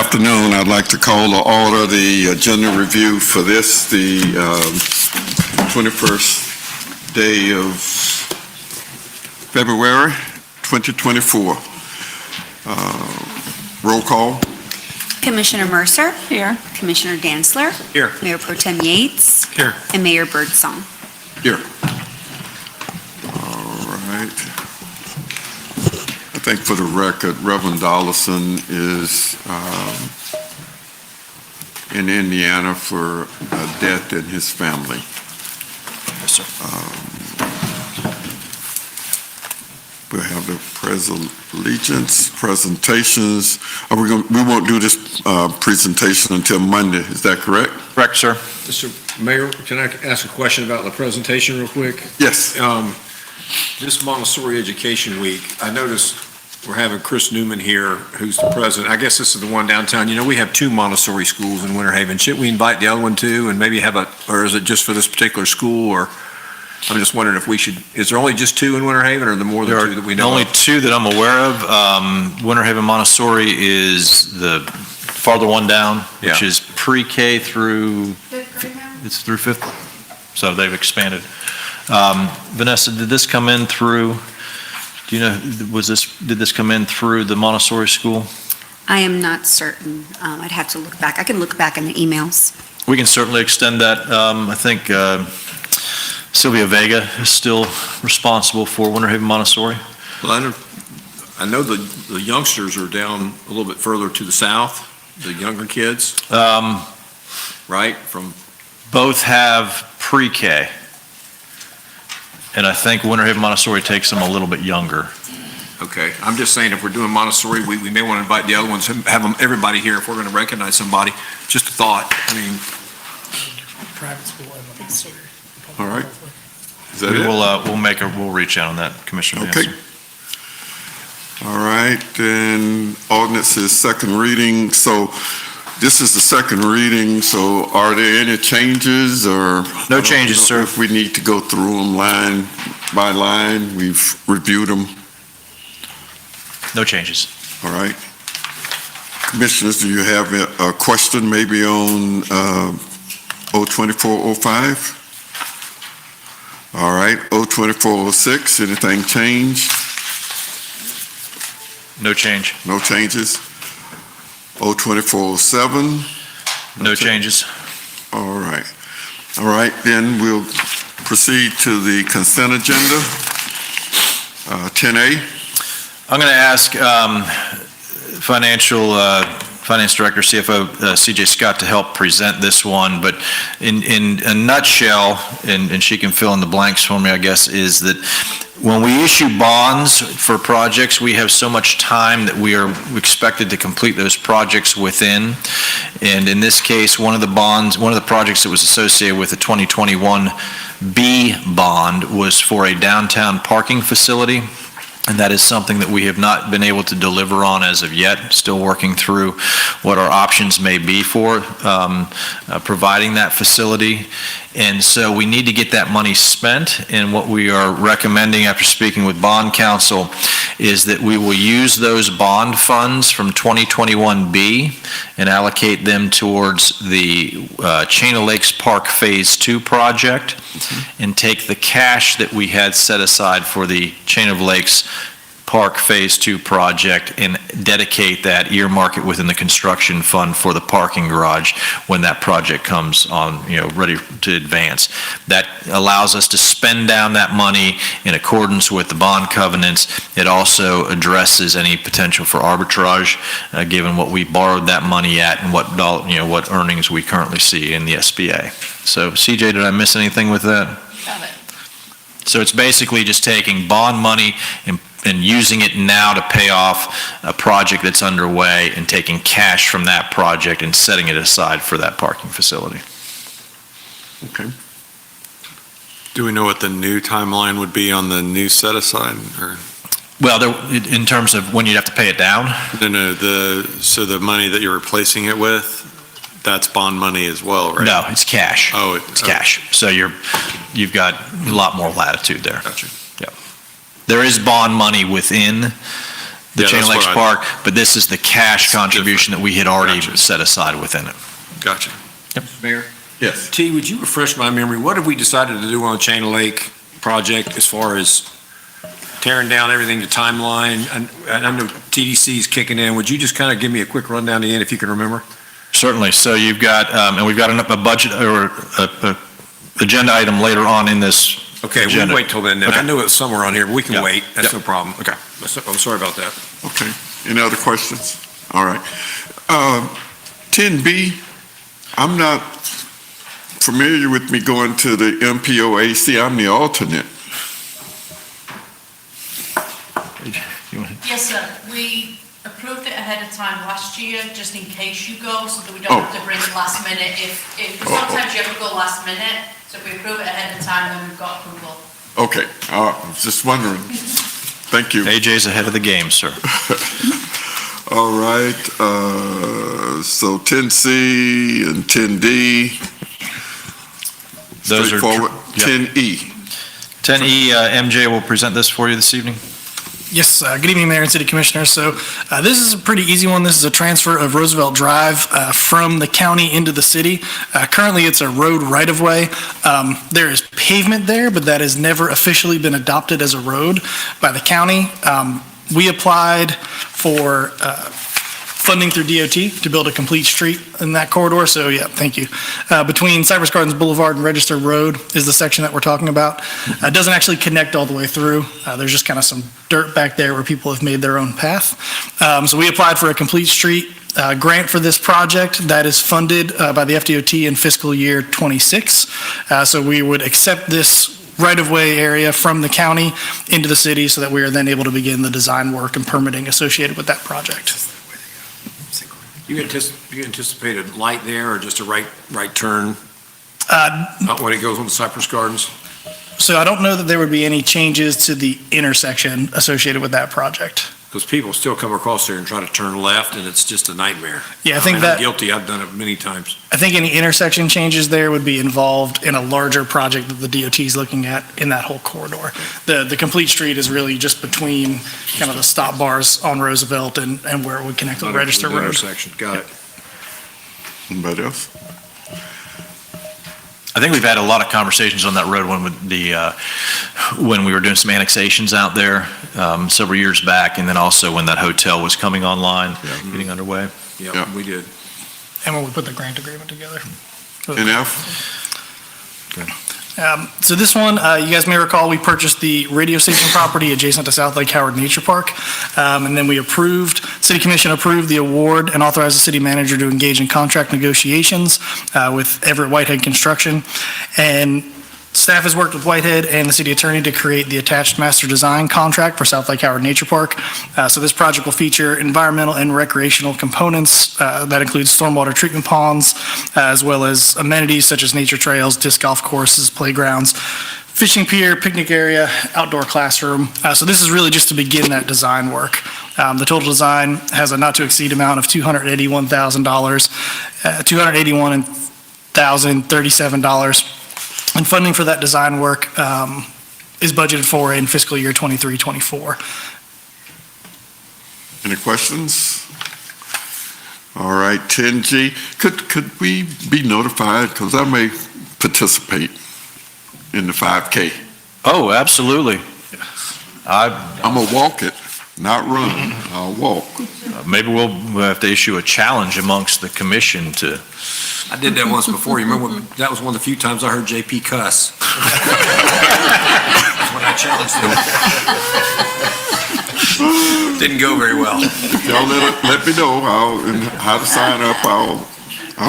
afternoon. I'd like to call to order the agenda review for this, the 21st day of February 2024. Roll call. Commissioner Mercer. Here. Commissioner Dantzler. Here. Mayor Pro Tem Yates. Here. And Mayor Birdsong. Here. All right. I think for the record, Reverend Dollison is in Indiana for a death in his family. Yes, sir. We'll have the allegiance presentations. We won't do this presentation until Monday. Is that correct? Correct, sir. Mr. Mayor, can I ask a question about the presentation real quick? Yes. This Montessori Education Week, I noticed we're having Chris Newman here, who's the president. I guess this is the one downtown. You know, we have 2 Montessori schools in Winter Haven. Should we invite the other one too and maybe have or is it just for this particular school? Or I'm just wondering if we should, is there only just 2 in Winter Haven or are there more than 2 that we know Only of? 2 that I'm aware of. Winter Haven Montessori is the farther one down, which is pre-K through, it's through 5th. So they've expanded. Vanessa, did this come in through, do you know, did this come in through the Montessori school? I am not certain. I'd have to look back. I can look back in the emails. We can certainly extend that. I think Sylvia Vega is still responsible for Winter Haven Montessori. Well, I know the youngsters are down a little bit further to the south, the younger kids, right? From Both have pre-K. And I think Winter Haven Montessori takes them a little bit younger. Okay, I'm just saying if we're doing Montessori, we may want to invite the other ones, have them, everybody here if we're going to recognize somebody. Just a thought. I mean, Private school and Montessori. All right. Is that it? We'll reach out on that, Commissioner Okay. Manson. All right, then ordinance is second reading. So this is the second reading, so are there any changes or? No changes, sir. If we need to go through them line by line, we've reviewed them. No changes. All right. Commissioners, do you have a question maybe on 02405? All right, 02406, anything change? No change. No changes? 02407? No changes. All right. All right, then we'll proceed to the consent agenda. 10A. I'm going to ask Finance Director, CFO CJ Scott to help present this one, but in a nutshell, and she can fill in the blanks for me, I guess, is that when we issue bonds for projects, we have so much time that we are expected to complete those projects within. And in this case, one of the projects that was associated with the 2021 B bond was for a downtown parking facility. And that is something that we have not been able to deliver on as of yet. Still working through what our options may be for providing that facility. And so we need to get that money spent. And what we are recommending after speaking with bond counsel is that we will use those bond funds from 2021B and allocate them towards the Chain of Lakes Park Phase 2 project, and take the cash that we had set aside for the Chain of Lakes Park Phase 2 project and dedicate that, earmark it within the construction fund for the parking garage when that project comes on, ready to advance. That allows us to spend down that money in accordance with the bond covenants. It also addresses any potential for arbitrage, given what we borrowed that money at and what earnings we currently see in the SBA. So, CJ, did I miss anything with that? Got it. So it's basically just taking bond money and using it now to pay off a project that's underway, and taking cash from that project and setting it aside for that parking facility. Okay. Do we know what the new timeline would be on the new set aside, or? Well, in terms of when you'd have to pay it down? No, so the money that you're replacing it with, that's bond money as well, right? No, it's cash. Oh, It's cash. So you've got a lot more latitude there. Gotcha. There is bond money within the Yeah, Chain that's Lakes what Park, but this is the cash contribution that we had already Gotcha. set aside within it. Gotcha. Mayor? Yes. T, would you refresh my memory? What have we decided to do on the Chain Lake project as far as tearing down everything, the timeline? And I know TDC's kicking in. Would you just kind of give me a quick rundown at the end if you can remember? Certainly. So you've got, and we've got a budget or a agenda item later on in this. Okay, we'll Agenda. wait till then. I Okay. knew it was somewhere on here, but we can Yeah. wait. That's Yeah. no problem. Okay. I'm sorry about that. Okay. Any other questions? All right. 10B, I'm not familiar with me going to the MPOAC. I'm the alternate. Yes, sir. We approved it ahead of time last year, just in case you go, so that we Oh. don't have to bring it last minute. Because sometimes you have to go last minute, so if we approve it ahead of time, then we've got approval. Okay. I was just wondering. Thank you. AJ's ahead of the game, sir. All right, so 10C and 10D, Those are tr- straightforward. yep. 10E, 10E, MJ will present this for you this evening. Yes, good evening, Mayor and City Commissioners. So this is a pretty easy one. This is a transfer of Roosevelt Drive from the county into the city. Currently, it's a road right-of-way. There is pavement there, but that has never officially been adopted as a road by the county. We applied for funding through DOT to build a complete street in that corridor, so yeah, thank you. Between Cypress Gardens Boulevard and Register Road is the section that we're talking about. It doesn't actually connect all the way through. There's just kind of some dirt back there where people have made their own path. So we applied for a complete street grant for this project that is funded by the FDOT in fiscal year '26. So we would accept this right-of-way area from the county into the city so that we are then able to begin the design work and permitting associated with that project. You anticipate a light there or just a right turn when it goes on to Cypress Gardens? So I don't know that there would be any changes to the intersection associated with that project. Because people still come across there and try to turn left, and it's just a nightmare. Yeah, I think mean, that, I'm guilty, I've done it many times. I think any intersection changes there would be involved in a larger project that the DOT is looking at in that whole corridor. The complete street is really just between kind of the stop bars on Roosevelt and where it would connect with Register Road. Intersection, got it. anybody else? I think we've had a lot of conversations on that road when we were doing some annexations out there several years back, and then also when that hotel was coming online, getting underway. Yeah. Yeah, we did. And when we put the grant agreement together. And F? So this one, you guys may recall, we purchased the radio station property adjacent to South Lake Howard Nature Park. And then City Commission approved the award and authorized the city manager to engage in contract negotiations with Everett Whitehead Construction. And staff has worked with Whitehead and the city attorney to create the attached master design contract for South Lake Howard Nature Park. So this project will feature environmental and recreational components that include stormwater treatment ponds, as well as amenities such as nature trails, disc golf courses, playgrounds, fishing pier, picnic area, outdoor classroom. So this is really just to begin that design work. The total design has a not-to-exceed amount of $281,000, $281,037. And funding for that design work is budgeted for in fiscal year '23-24. Any questions? All right, 10G, could we be notified, because I may participate in the 5K. Oh, absolutely. I'm gonna walk it, not run, I'll walk. Maybe we'll have to issue a challenge amongst the commission to, I did that once before. You remember, that was one of the few times I heard JP cuss. When I challenged him. Didn't go very well. If y'all let me know how to sign up, I'll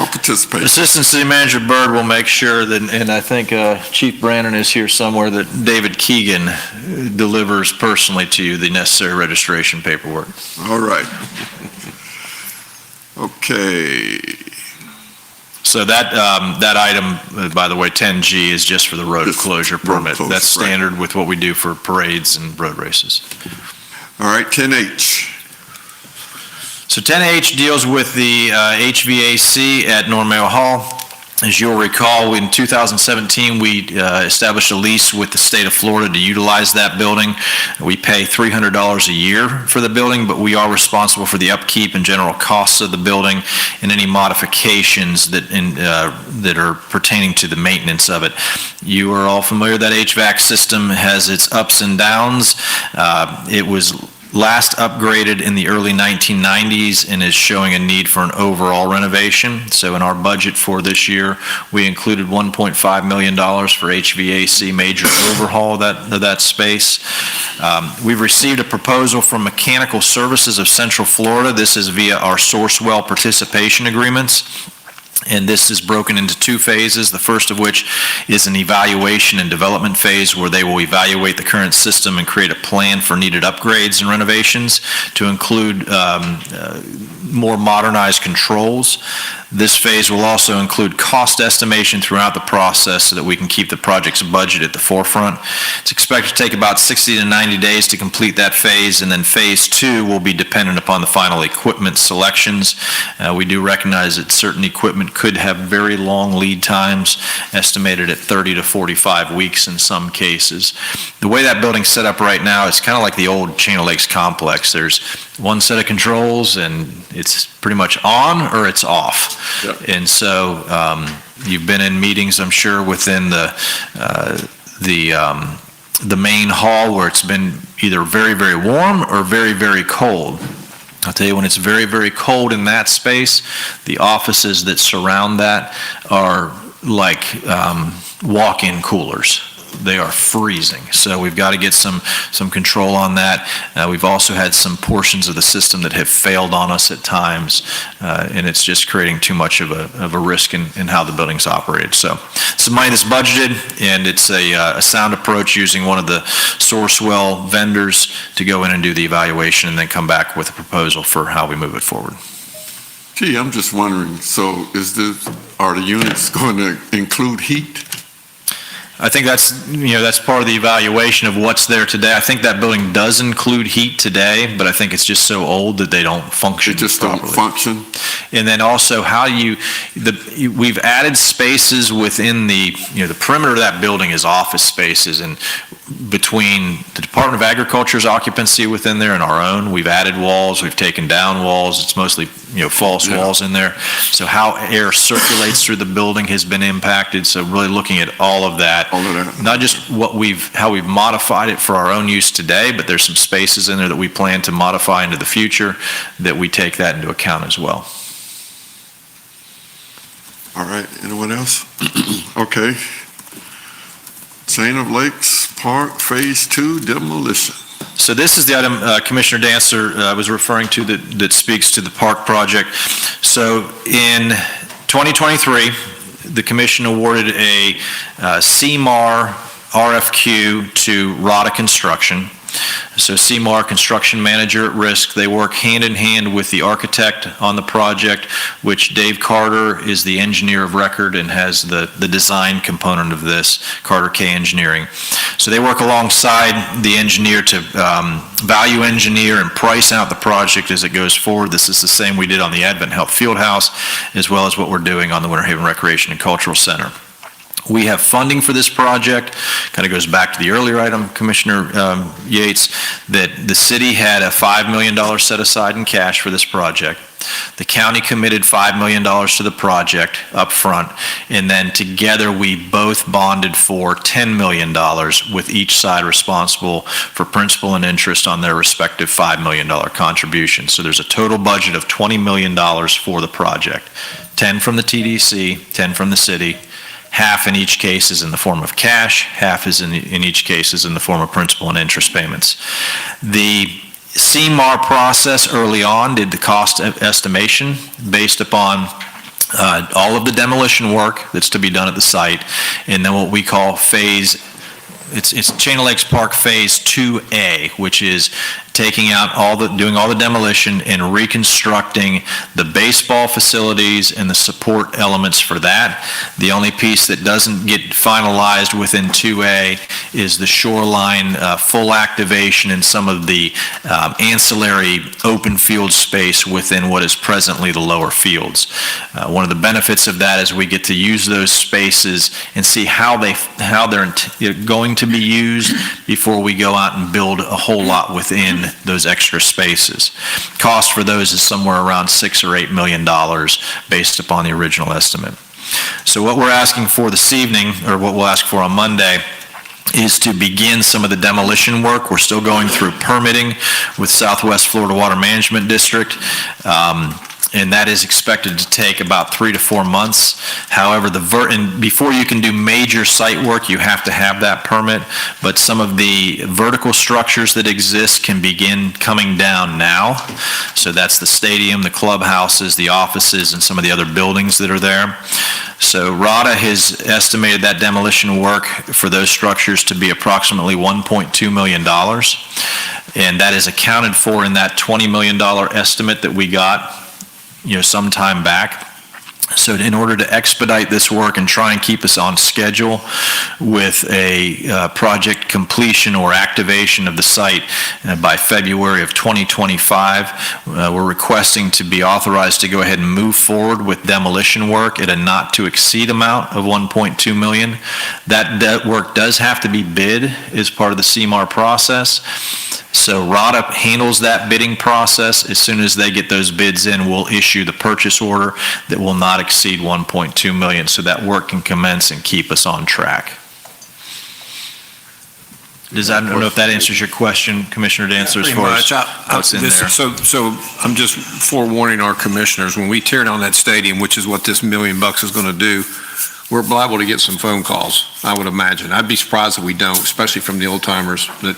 participate. Assistant City Manager Byrd will make sure that, and I think Chief Brannon is here somewhere, that David Keegan delivers personally to you the necessary registration paperwork. All right. Okay, So that item, by the way, 10G, is just for the road Just closure road permit. close, That's right. standard with what we do for parades and road races. all right, 10H. So 10H deals with the HVAC at Norm Hall. As you'll recall, in 2017, we established a lease with the state of Florida to utilize that building. We pay $300 a year for the building, but we are responsible for the upkeep and general costs of the building and any modifications that are pertaining to the maintenance of it. You are all familiar that HVAC system has its ups and downs. It was last upgraded in the early 1990s and is showing a need for an overall renovation. So in our budget for this year, we included $1.5 million for HVAC major overhaul of that space. We've received a proposal from Mechanical Services of Central Florida. This is via our Sourcewell participation agreements. And this is broken into two phases, the first of which is an evaluation and development phase where they will evaluate the current system and create a plan for needed upgrades and renovations to include more modernized controls. This phase will also include cost estimation throughout the process so that we can keep the project's budget at the forefront. It's expected to take about 60 to 90 days to complete that phase, and then phase 2 will be dependent upon the final equipment selections. We do recognize that certain equipment could have very long lead times, estimated at 30 to 45 weeks in some cases. The way that building's set up right now, it's kind of like the old Chain of Lakes complex. There's one set of controls, and it's pretty much on or it's off. Yep. And so you've been in meetings, I'm sure, within the main hall where it's been either very, very warm or very, very cold. I'll tell you, when it's very, very cold in that space, the offices that surround that are like walk-in coolers. They are freezing. So we've got to get some control on that. We've also had some portions of the system that have failed on us at times, and it's just creating too much of a risk in how the building's operated. So some money that's budgeted, and it's a sound approach using one of the Sourcewell vendors to go in and do the evaluation and then come back with a proposal for how we move it forward. Gee, I'm just wondering, so are the units going to include heat? I think that's part of the evaluation of what's there today. I think that building does include heat today, but I think it's just so old that they don't function They just properly. don't function? And then also we've added spaces within the perimeter of that building is office spaces, and between the Department of Agriculture's occupancy within there and our own, we've added walls, we've taken down walls. It's mostly, false walls in there. So how air circulates through the building has been impacted. So really looking at all of that. All of that. Not just how we've modified it for our own use today, but there's some spaces in there that we plan to modify into the future that we take that into account as well. All right, anyone else? Okay. Chain of Lakes Park Phase 2 demolition. So this is the item Commissioner Dancer was referring to that speaks to the park project. So in 2023, the commission awarded a CMAR RFQ to Rada Construction. So CMAR, construction manager at risk, they work hand in hand with the architect on the project, which Dave Carter is the engineer of record and has the design component of this, Carter K Engineering. So they work alongside the engineer to value engineer and price out the project as it goes forward. This is the same we did on the Advent Health Fieldhouse, as well as what we're doing on the Winter Haven Recreation and Cultural Center. We have funding for this project. Kind of goes back to the earlier item, Commissioner Yates, that the city had a $5 million set aside in cash for this project. The county committed $5 million to the project up front, and then together we both bonded for $10 million, with each side responsible for principal and interest on their respective $5 million contribution. So there's a total budget of $20 million for the project. 10 from the TDC, 10 from the city. Half in each case is in the form of cash, half is in each case is in the form of principal and interest payments. The CMAR process early on did the cost estimation based upon all of the demolition work that's to be done at the site, and then what we call it's Chain of Lakes Park Phase 2A, which is doing all the demolition and reconstructing the baseball facilities and the support elements for that. The only piece that doesn't get finalized within 2A is the shoreline full activation and some of the ancillary open field space within what is presently the lower fields. One of the benefits of that is we get to use those spaces and see how they're going to be used before we go out and build a whole lot within those extra spaces. Cost for those is somewhere around $6 or $8 million based upon the original estimate. So what we're asking for this evening, or what we'll ask for on Monday, is to begin some of the demolition work. We're still going through permitting with Southwest Florida Water Management District. And that is expected to take about 3 to 4 months. However, and before you can do major site work, you have to have that permit, but some of the vertical structures that exist can begin coming down now. So that's the stadium, the clubhouses, the offices, and some of the other buildings that are there. So RADA has estimated that demolition work for those structures to be approximately $1.2 million. And that is accounted for in that $20 million estimate that we got some time back. So in order to expedite this work and try and keep us on schedule with a project completion or activation of the site by February of 2025, we're requesting to be authorized to go ahead and move forward with demolition work at a not to exceed amount of $1.2 million. That work does have to be bid as part of the CMAR process. So RADA handles that bidding process. As soon as they get those bids in, we'll issue the purchase order that will not exceed $1.2 million, so that work can commence and keep us on track. I don't know if that answers your question, Commissioner Dancer, as far as what's in there. So I'm just forewarning our commissioners, when we tear down that stadium, which is what this $1 million is going to do, we're liable to get some phone calls, I would imagine. I'd be surprised if we don't, especially from the old timers that,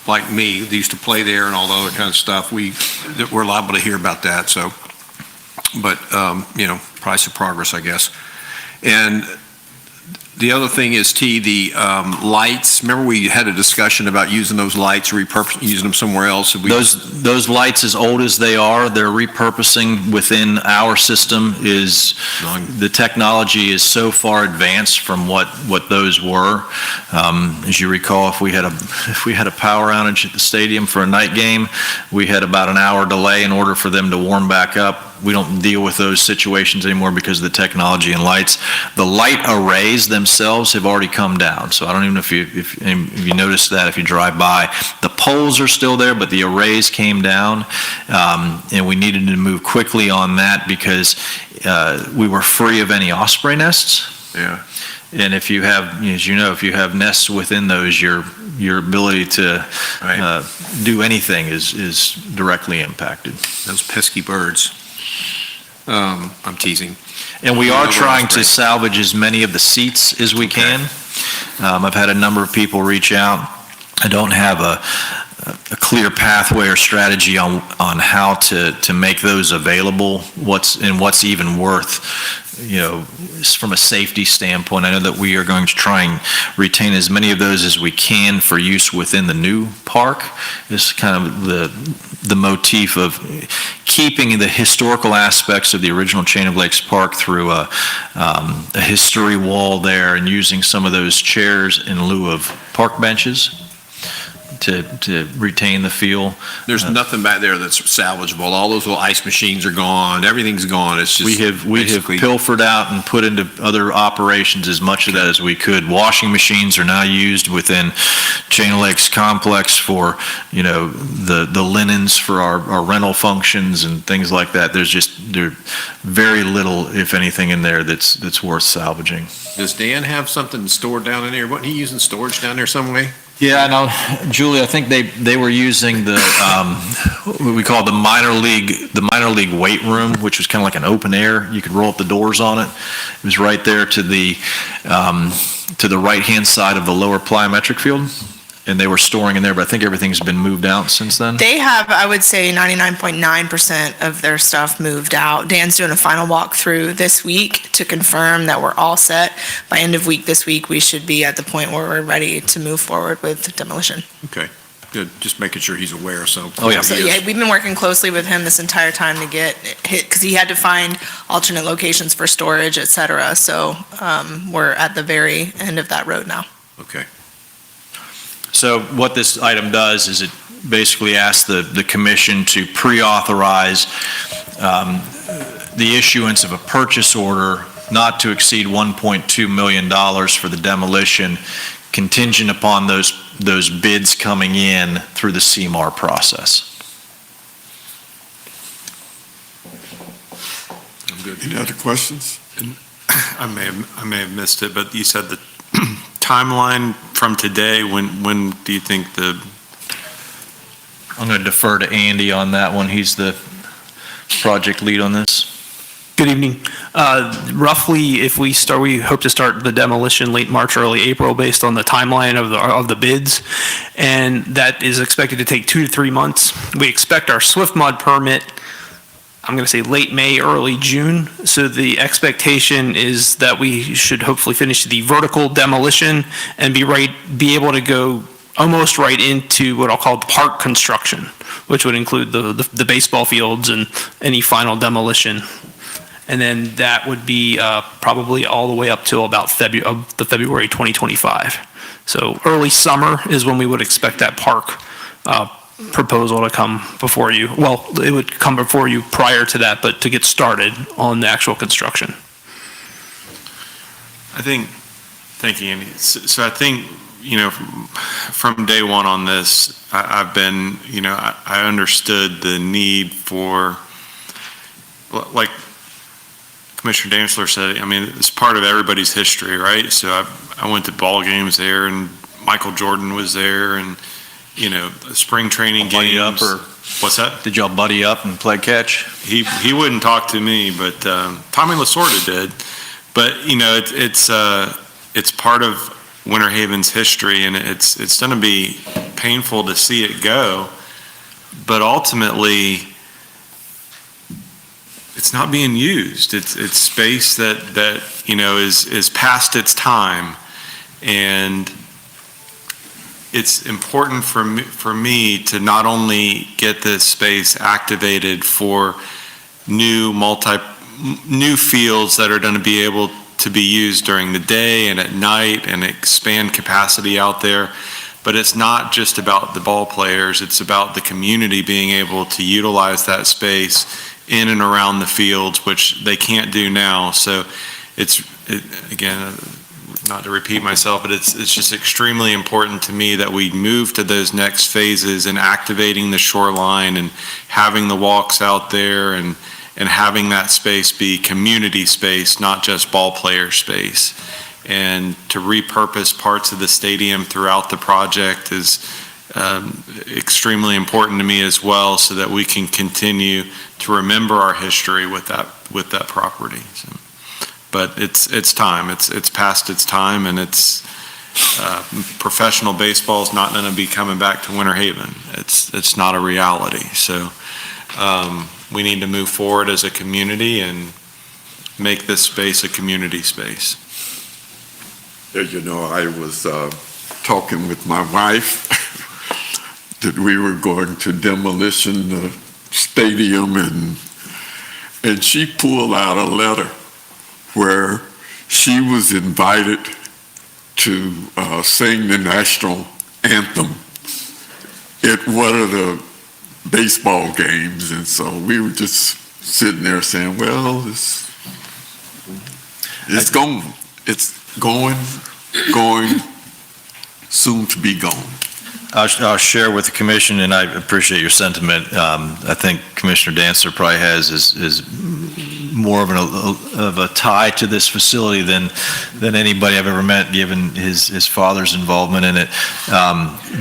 like me, that used to play there and all the other kind of stuff. We're liable to hear about that. So, but price of progress, I guess. And the other thing is, the lights. Remember, we had a discussion about using those lights, using them somewhere else. Those lights, as old as they are, they're repurposing within our system. The technology is so far advanced from what those were. As you recall, if we had a power outage at the stadium for a night game, we had about an hour delay in order for them to warm back up. We don't deal with those situations anymore because of the technology and lights. The light arrays themselves have already come down. So I don't even know if you noticed that if you drive by. The poles are still there, but the arrays came down. And we needed to move quickly on that because we were free of any osprey nests. Yeah. And if you have, as you know, if you have nests within those, your ability to do anything is directly impacted. Those pesky birds. I'm teasing. And we are trying to salvage as many of the seats as we can. I've had a number of people reach out. I don't have a clear pathway or strategy on how to make those available, what's even worth, from a safety standpoint. I know that we are going to try and retain as many of those as we can for use within the new park. This is kind of the motif of keeping the historical aspects of the original Chain of Lakes Park through a history wall there and using some of those chairs in lieu of park benches to retain the feel. There's nothing back there that's salvageable. All those little ice machines are gone. Everything's gone. It's just we have pilfered out and put into other operations as much of that as we could. Washing machines are now used within Chain of Lakes complex for the linens for our rental functions and things like that. There's very little, if anything, in there that's worth salvaging. Does Dan have something stored down in there? Wasn't he using storage down there some way? Yeah, no, Julie, I think they were using the what we call the minor league weight room, which was kind of like an open air. You could roll up the doors on it. It was right there to the right-hand side of the lower plyometric field, and they were storing in there, but I think everything's been moved out since then. They have, I would say, 99.9% of their stuff moved out. Dan's doing a final walkthrough this week to confirm that we're all set. By end of week this week, we should be at the point where we're ready to move forward with demolition. Okay. Good, just making sure he's aware, so. Oh, yeah. So, yeah, we've been working closely with him this entire time to get hit, because he had to find alternate locations for storage, et cetera. So we're at the very end of that road now. Okay. So what this item does is it basically asks the commission to pre-authorize the issuance of a purchase order not to exceed $1.2 million for the demolition, contingent upon those bids coming in through the CMAR process. I'm good. Any other questions? I may have missed it, but you said the timeline from today, when do you think the, I'm going to defer to Andy on that one. He's the project lead on this. Good evening. Roughly, if we hope to start the demolition late March, early April, based on the timeline of the bids, and that is expected to take 2 to 3 months. We expect our Swift Mud permit, I'm going to say late May, early June. So the expectation is that we should hopefully finish the vertical demolition and be able to go almost right into what I'll call the park construction, which would include the baseball fields and any final demolition. And then that would be probably all the way up till about February 2025. So early summer is when we would expect that park proposal to come before you. Well, it would come before you prior to that, but to get started on the actual construction. thank you, Andy. So I think, from day one on this, I've been, I understood the need for, like Commissioner Dantzler said, it's part of everybody's history, right? So I went to ball games there, and Michael Jordan was there, and, spring training Buddy games. up, or What's that? did y'all buddy up and play catch? He wouldn't talk to me, but Tommy Lasorda did. But, it's part of Winter Haven's history, and it's going to be painful to see it go. But ultimately, it's not being used. It's space that is past its time, and it's important for me to not only get this space activated for new fields that are going to be able to be used during the day and at night and expand capacity out there, but it's not just about the ball players. It's about the community being able to utilize that space in and around the fields, which they can't do now. So again, not to repeat myself, but it's just extremely important to me that we move to those next phases and activating the shoreline and having the walks out there and having that space be community space, not just ball player space. And to repurpose parts of the stadium throughout the project is extremely important to me as well, so that we can continue to remember our history with that property. So, but it's time. It's past its time, and it's professional baseball is not going to be coming back to Winter Haven. It's not a reality. So we need to move forward as a community and make this space a community space. I was talking with my wife that we were going to demolition the stadium, and she pulled out a letter where she was invited to sing the national anthem at one of the baseball games. And so we were just sitting there saying, well, it's going, soon to be gone. I'll share with the commission, and I appreciate your sentiment. I think Commissioner Dantzler probably has is more of a tie to this facility than anybody I've ever met, given his father's involvement in it.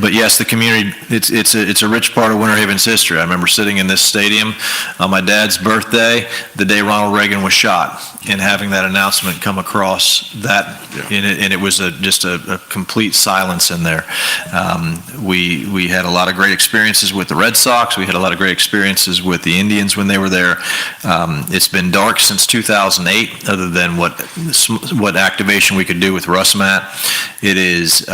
But yes, the community, it's a rich part of Winter Haven's history. I remember sitting in this stadium on my dad's birthday, the day Ronald Reagan was shot. in having that announcement come across that, and it was just a complete silence in there. We had a lot of great experiences with the Red Sox. We had a lot of great experiences with the Indians when they were there. It's been dark since 2008, other than what activation we could do with RussMat. It is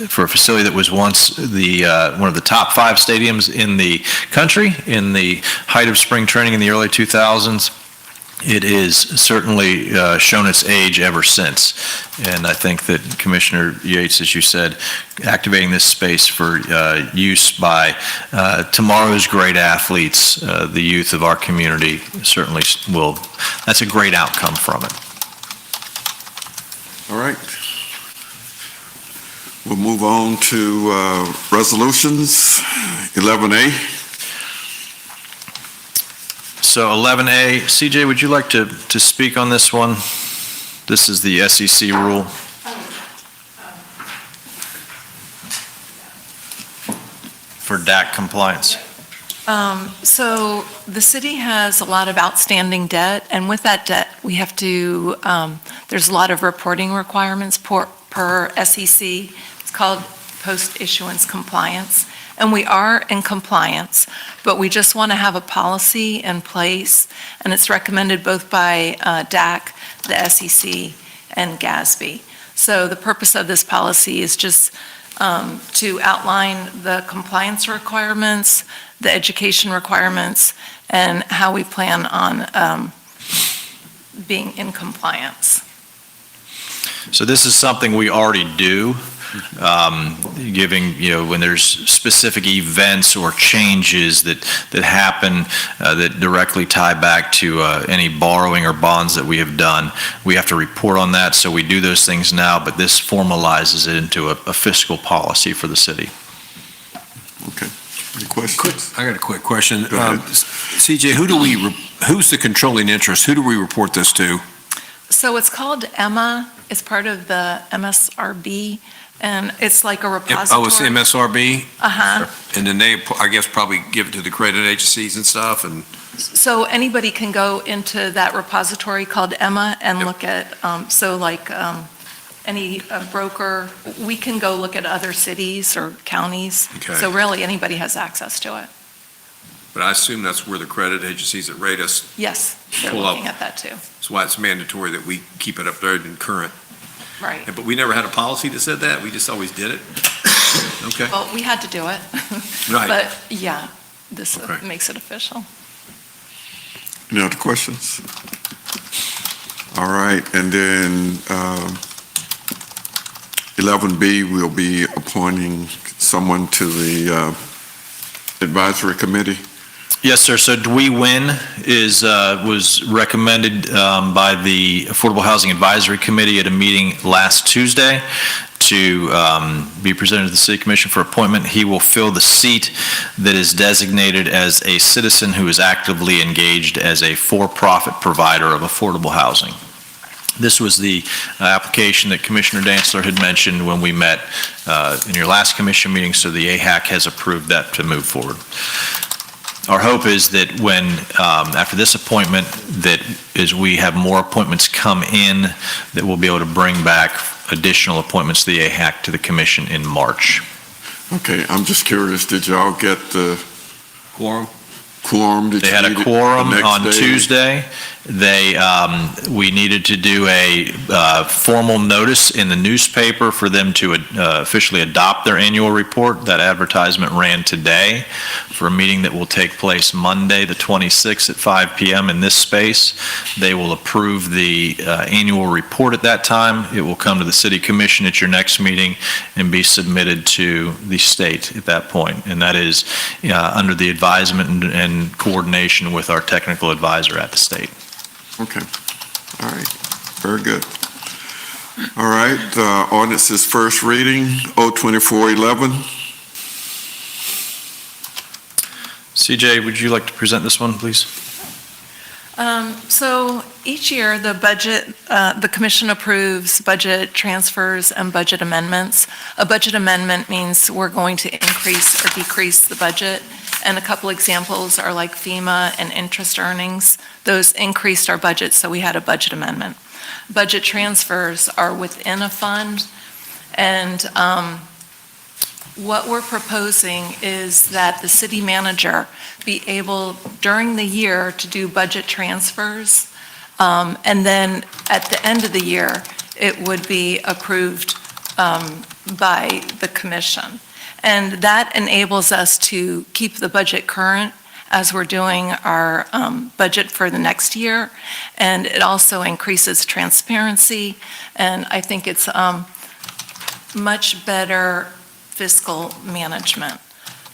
for a facility that was once one of the top 5 stadiums in the country in the height of spring training in the early 2000s. It is certainly shown its age ever since. And I think that Commissioner Yates, as you said, activating this space for use by tomorrow's great athletes, the youth of our community, certainly that's a great outcome from it. All right. We'll move on to resolutions, 11A. So 11A, CJ, would you like to speak on this one? This is the SEC rule. For DAC compliance. So the city has a lot of outstanding debt, and with that debt, we have to, there's a lot of reporting requirements per SEC. It's called post-issuance compliance. And we are in compliance, but we just want to have a policy in place, and it's recommended both by DAC, the SEC, and GASB. So the purpose of this policy is just to outline the compliance requirements, the education requirements, and how we plan on being in compliance. So this is something we already do. Giving, when there's specific events or changes that happen that directly tie back to any borrowing or bonds that we have done, we have to report on that. So we do those things now, but this formalizes it into a fiscal policy for the city. Okay. Any questions? I got a quick question. Go ahead. CJ, who's the controlling interest? Who do we report this to? So it's called EMMA. It's part of the MSRB. And it's like a repository. Oh, it's MSRB? Uh-huh. And then they, I guess, probably give it to the credit agencies and stuff, and So anybody can go into that repository called EMMA and look at, any broker, we can go look at other cities or counties. Okay. So really, anybody has access to it. but I assume that's where the credit agencies that rate us, Yes, they're Pull up. looking at that too. that's why it's mandatory that we keep it up there and current. Right. But we never had a policy that said that, we just always did it? Okay, Well, we had to do it. right. But yeah, this Okay. makes it official. Any other questions? All right, and then 11B, we'll be appointing someone to the advisory committee. Yes, sir. So Dwee Wynn was recommended by the Affordable Housing Advisory Committee at a meeting last Tuesday to be presented to the City Commission for appointment. He will fill the seat that is designated as a citizen who is actively engaged as a for-profit provider of affordable housing. This was the application that Commissioner Dantzler had mentioned when we met in your last commission meeting, so the AHAC has approved that to move forward. Our hope is that when, after this appointment, that as we have more appointments come in, that we'll be able to bring back additional appointments to the AHAC to the commission in March. Okay, I'm just curious, did y'all get the Quorum? quorum? Did They you had a need it quorum the next on day? Tuesday. We needed to do a formal notice in the newspaper for them to officially adopt their annual report. That advertisement ran today for a meeting that will take place Monday, the 26th at 5 p.m. in this space. They will approve the annual report at that time. It will come to the City Commission at your next meeting and be submitted to the state at that point. And that is under the advisement and coordination with our technical advisor at the state. Okay, all right, very good. All right, ordinance's first reading, 02411. CJ, would you like to present this one, please? So each year, the commission approves budget transfers and budget amendments. A budget amendment means we're going to increase or decrease the budget, And a couple examples are like FEMA and interest earnings. Those increased our budget, so we had a budget amendment. Budget transfers are within a fund, and what we're proposing is that the city manager be able, during the year, to do budget transfers, and then at the end of the year, it would be approved by the commission. And that enables us to keep the budget current as we're doing our budget for the next year, and it also increases transparency, and I think it's much better fiscal management.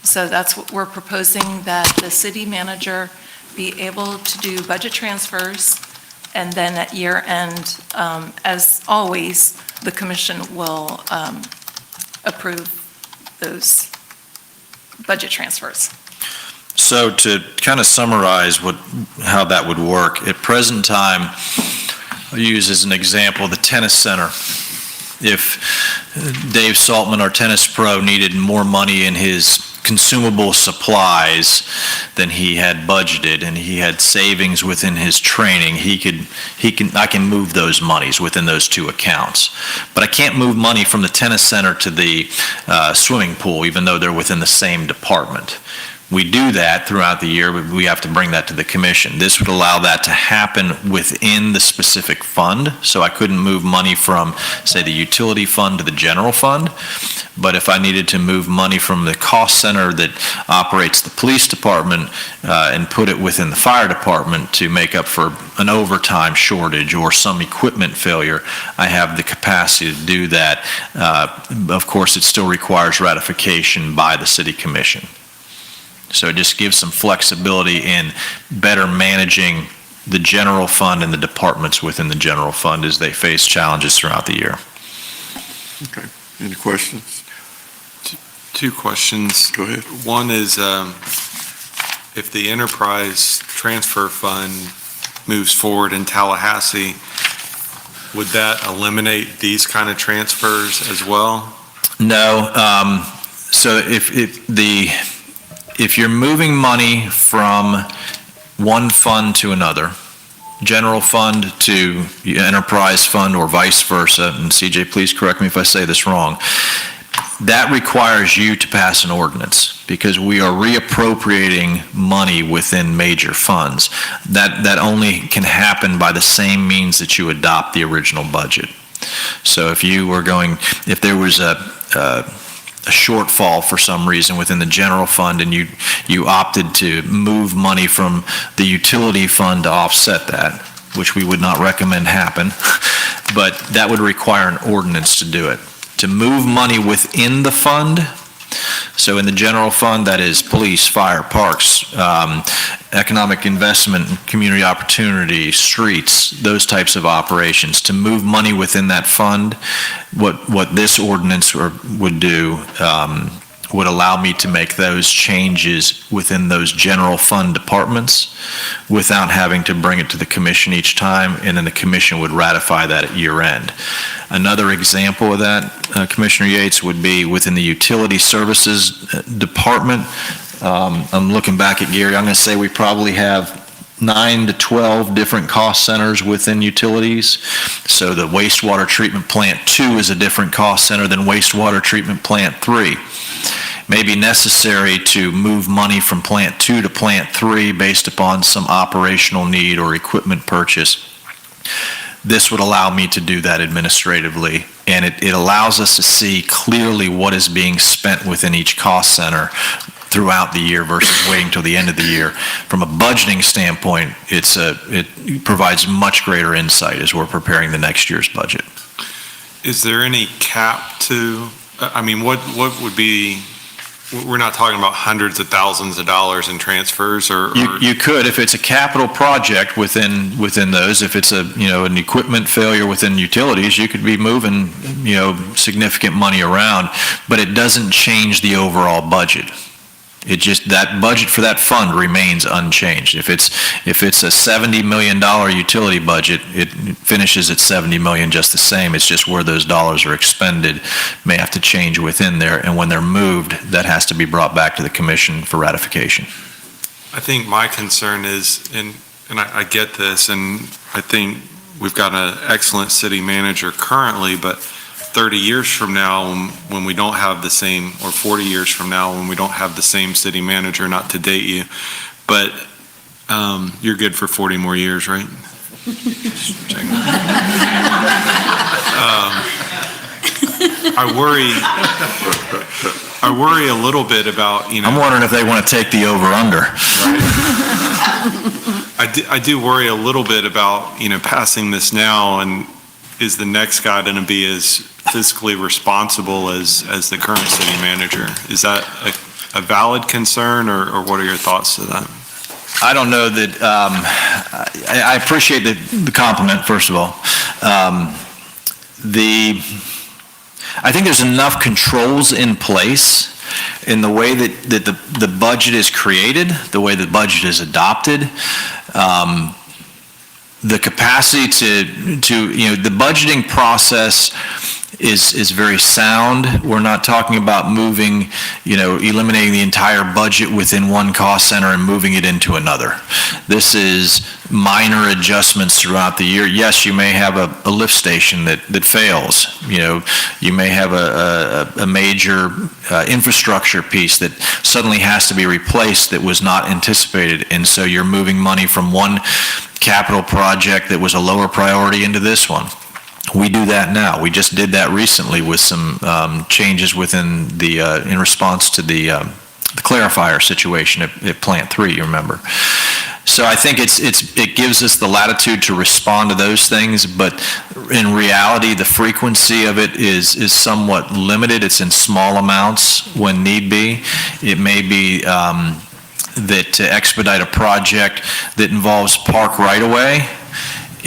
So that's what we're proposing, that the city manager be able to do budget transfers, and then at year end, as always, the commission will approve those budget transfers. So to kind of summarize how that would work, at present time, I'll use as an example the tennis center. If Dave Saltman, our tennis pro, needed more money in his consumable supplies than he had budgeted, and he had savings within his training, I can move those monies within those two accounts. But I can't move money from the tennis center to the swimming pool, even though they're within the same department. We do that throughout the year, but we have to bring that to the commission. This would allow that to happen within the specific fund, so I couldn't move money from, say, the utility fund to the general fund. But if I needed to move money from the cost center that operates the police department and put it within the fire department to make up for an overtime shortage or some equipment failure, I have the capacity to do that. Of course, it still requires ratification by the city commission. So it just gives some flexibility in better managing the general fund and the departments within the general fund as they face challenges throughout the year. Okay, any questions? Two questions. Go ahead. One is, if the enterprise transfer fund moves forward in Tallahassee, would that eliminate these kind of transfers as well? No. So if you're moving money from one fund to another, general fund to enterprise fund or vice versa, and CJ, please correct me if I say this wrong, that requires you to pass an ordinance because we are reappropriating money within major funds. That only can happen by the same means that you adopt the original budget. So if there was a shortfall for some reason within the general fund and you opted to move money from the utility fund to offset that, which we would not recommend happen, but that would require an ordinance to do it. To move money within the fund, so in the general fund, that is police, fire, parks, economic investment, community opportunity, streets, those types of operations. To move money within that fund, what this ordinance would do would allow me to make those changes within those general fund departments without having to bring it to the commission each time, and then the commission would ratify that at year end. Another example of that, Commissioner Yates, would be within the utility services department. I'm looking back at Gary, I'm going to say we probably have 9 to 12 different cost centers within utilities. So the wastewater treatment plant 2 is a different cost center than wastewater treatment plant 3. May be necessary to move money from plant 2 to plant 3 based upon some operational need or equipment purchase. This would allow me to do that administratively, and it allows us to see clearly what is being spent within each cost center throughout the year versus waiting till the end of the year. From a budgeting standpoint, it provides much greater insight as we're preparing the next year's budget. Is there any cap to, what would be, we're not talking about hundreds of thousands of dollars in transfers or? You could, if it's a capital project within those, if it's an equipment failure within utilities, you could be moving, significant money around, but it doesn't change the overall budget. It just, that budget for that fund remains unchanged. If it's a $70 million utility budget, it finishes at 70 million just the same. It's just where those dollars are expended may have to change within there, and when they're moved, that has to be brought back to the commission for ratification. I think my concern is, and I get this, and I think we've got an excellent city manager currently, but 30 years from now, when we don't have the same, or 40 years from now, when we don't have the same city manager, not to date you, but you're good for 40 more years, right? I worry a little bit about, I'm wondering if they want to take the over-under. I do worry a little bit about, passing this now, and is the next guy going to be as fiscally responsible as the current city manager? Is that a valid concern, or what are your thoughts to that? I don't know that, I appreciate the compliment, first of all. I think there's enough controls in place in the way that the budget is created, the way the budget is adopted, the capacity to the budgeting process is very sound. We're not talking about moving, eliminating the entire budget within one cost center and moving it into another. This is minor adjustments throughout the year. Yes, you may have a lift station that fails. You may have a major infrastructure piece that suddenly has to be replaced that was not anticipated, and so you're moving money from one capital project that was a lower priority into this one. We do that now. We just did that recently with some changes within in response to the clarifier situation at Plant 3, you remember. So I think it gives us the latitude to respond to those things, but in reality, the frequency of it is somewhat limited. It's in small amounts when need be. It may be that to expedite a project that involves park right-of-way,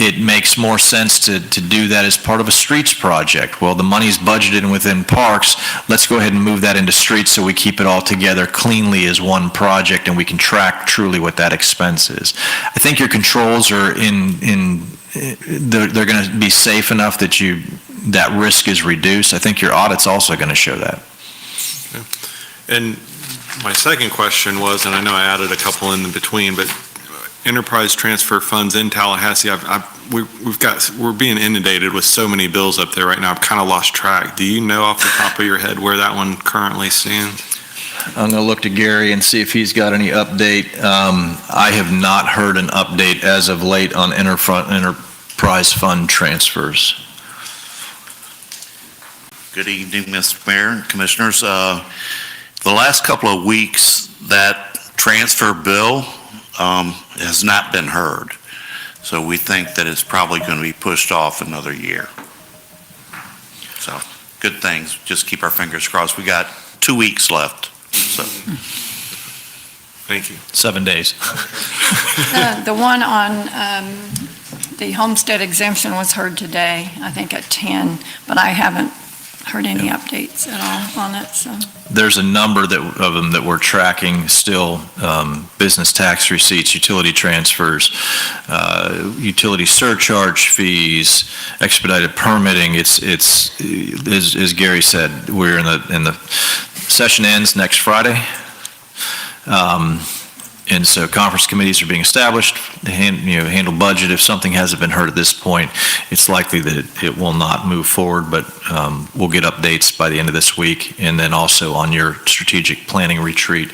it makes more sense to do that as part of a streets project. Well, the money's budgeted within parks, let's go ahead and move that into streets so we keep it all together cleanly as one project and we can track truly what that expense is. I think your controls are they're going to be safe enough that that risk is reduced. I think your audit's also going to show that. And my second question was, and I know I added a couple in between, but enterprise transfer funds in Tallahassee, we're being inundated with so many bills up there right now. I've kind of lost track. Do you know off the top of your head where that one currently stands? I'm going to look to Gary and see if he's got any update. I have not heard an update as of late on enterprise fund transfers. Good evening, Mr. Mayor and Commissioners. The last couple of weeks, that transfer bill has not been heard. So we think that it's probably going to be pushed off another year. So good things. Just keep our fingers crossed. We got 2 weeks left. So. Thank you. 7 days. The one on the homestead exemption was heard today, I think at 10, but I haven't heard any updates at all on it, so. There's a number of them that we're tracking still, business tax receipts, utility transfers, utility surcharge fees, expedited permitting. It's as Gary said, we're in the session ends next Friday. And so conference committees are being established to handle budget. If something hasn't been heard at this point, it's likely that it will not move forward, but we'll get updates by the end of this week. And then also on your strategic planning retreat,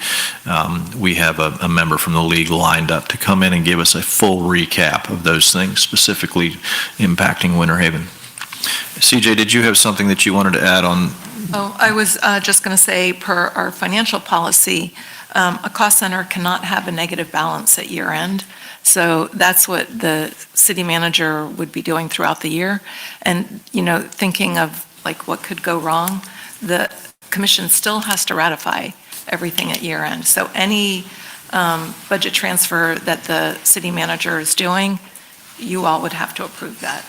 we have a member from the league lined up to come in and give us a full recap of those things specifically impacting Winter Haven. CJ, did you have something that you wanted to add on? Oh, I was just going to say, per our financial policy, a cost center cannot have a negative balance at year end. So that's what the city manager would be doing throughout the year. And, thinking of like what could go wrong, the commission still has to ratify everything at year end. So any budget transfer that the city manager is doing, you all would have to approve that,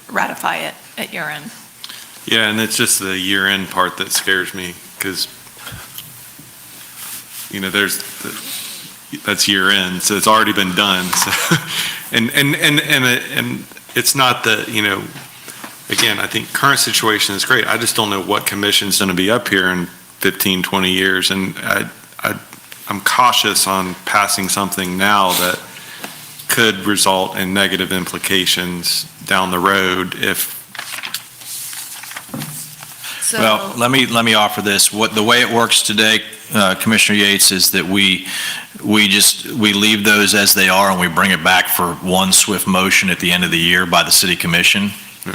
ratify it at year end. Yeah, and it's just the year-end part that scares me, because you know, that's year end, so it's already been done, so. And it's not the, you know, again, I think current situation is great. I just don't know what commission's gonna be up here in 15, 20 years, and I'm cautious on passing something now that could result in negative implications down the road if. Well, let me offer this. The way it works today, Commissioner Yates, is that we leave those as they are and we bring it back for one swift motion at the end of the year by the city commission.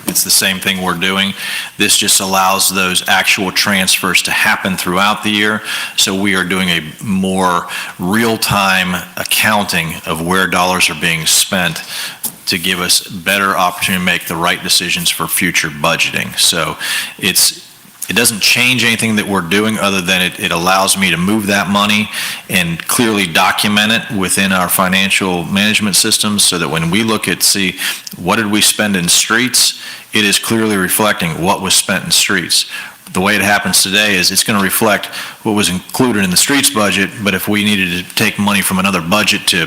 It's the same thing we're doing. This just allows those actual transfers to happen throughout the year. So we are doing a more real-time accounting of where dollars are being spent to give us better opportunity to make the right decisions for future budgeting. So it doesn't change anything that we're doing other than it allows me to move that money and clearly document it within our financial management systems so that when we look at, see, what did we spend in streets, it is clearly reflecting what was spent in streets. The way it happens today is it's going to reflect what was included in the streets budget, but if we needed to take money from another budget to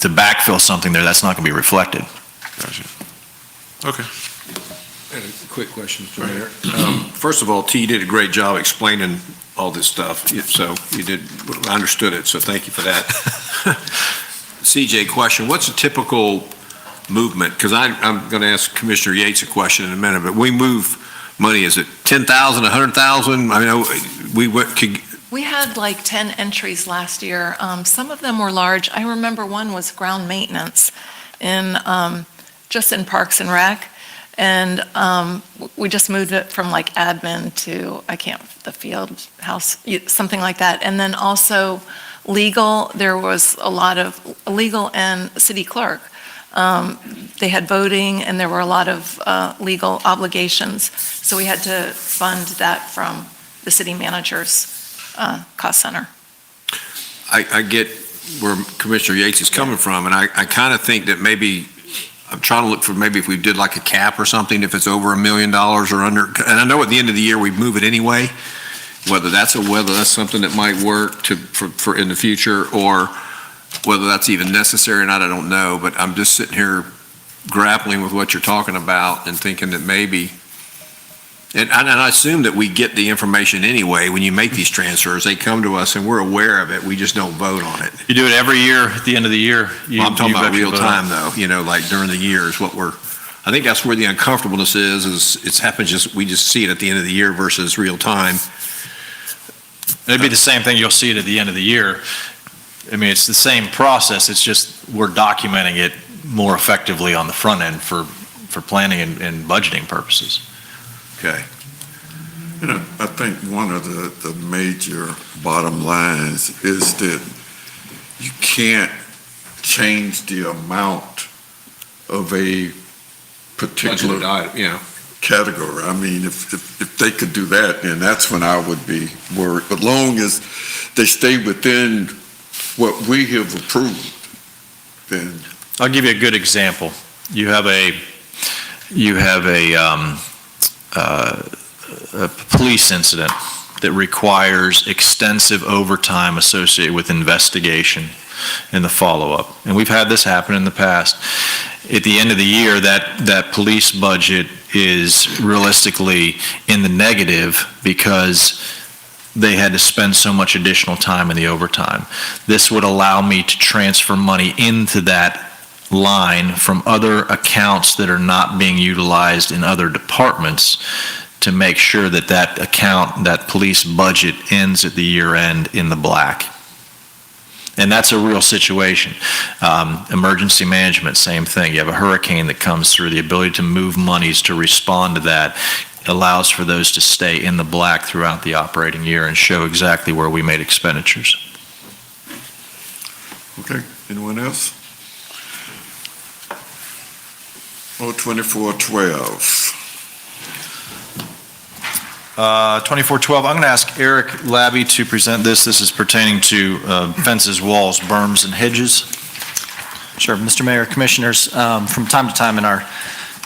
backfill something there, that's not going to be reflected. Gotcha. Okay. I had a quick question, Mr. Mayor. First of all, T, you did a great job explaining all this stuff, so I understood it, so thank you for that. CJ, question, what's a typical movement? Because I'm going to ask Commissioner Yates a question in a minute, but we move money, is it 10,000, 100,000? I mean, We had like 10 entries last year. Some of them were large. I remember one was ground maintenance just in Parks and Rec. And we just moved it from like admin to, the field house, something like that. And then also legal, there was a lot of legal and city clerk. They had voting and there were a lot of legal obligations. So we had to fund that from the city manager's cost center. I get where Commissioner Yates is coming from, and I kind of think that maybe, I'm trying to look for maybe if we did like a cap or something, if it's over $1 million or under, and I know at the end of the year we move it anyway, whether that's something that might work for in the future, or whether that's even necessary or not, I don't know, but I'm just sitting here grappling with what you're talking about and thinking that maybe, and I assume that we get the information anyway when you make these transfers. They come to us and we're aware of it, we just don't vote on it. You do it every year at the end of the year. I'm talking about real time though, like during the year is what I think that's where the uncomfortableness is it's happens we just see it at the end of the year versus real time. It'd be the same thing, you'll see it at the end of the year. I mean, it's the same process, it's just we're documenting it more effectively on the front end for planning and budgeting purposes. Okay. I think one of the major bottom lines is that you can't change the amount of a particular category. I mean, if they could do that, then that's when I would be worried. But long as they stay within what we have approved, then. I'll give you a good example. You have a police incident that requires extensive overtime associated with investigation and the follow-up. And we've had this happen in the past. At the end of the year, that police budget is realistically in the negative because they had to spend so much additional time in the overtime. This would allow me to transfer money into that line from other accounts that are not being utilized in other departments to make sure that account, that police budget ends at the year end in the black. And that's a real situation. Emergency management, same thing. You have a hurricane that comes through, the ability to move monies to respond to that allows for those to stay in the black throughout the operating year and show exactly where we made expenditures. Okay, anyone else? 2412. 2412, I'm going to ask Eric Labby to present this. This is pertaining to fences, walls, berms, and hedges. Sure, Mr. Mayor, Commissioners, from time to time in our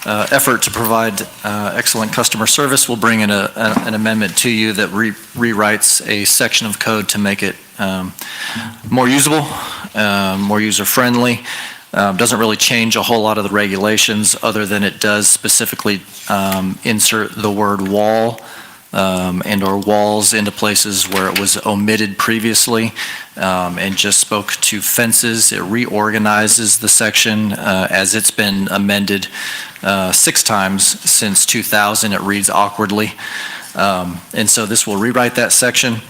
effort to provide excellent customer service, we'll bring in an amendment to you that rewrites a section of code to make it more usable, more user-friendly. Doesn't really change a whole lot of the regulations, other than it does specifically insert the word wall and/or walls into places where it was omitted previously, and just spoke to fences. It reorganizes the section as it's been amended 6 times since 2000. It reads awkwardly. And so this will rewrite that section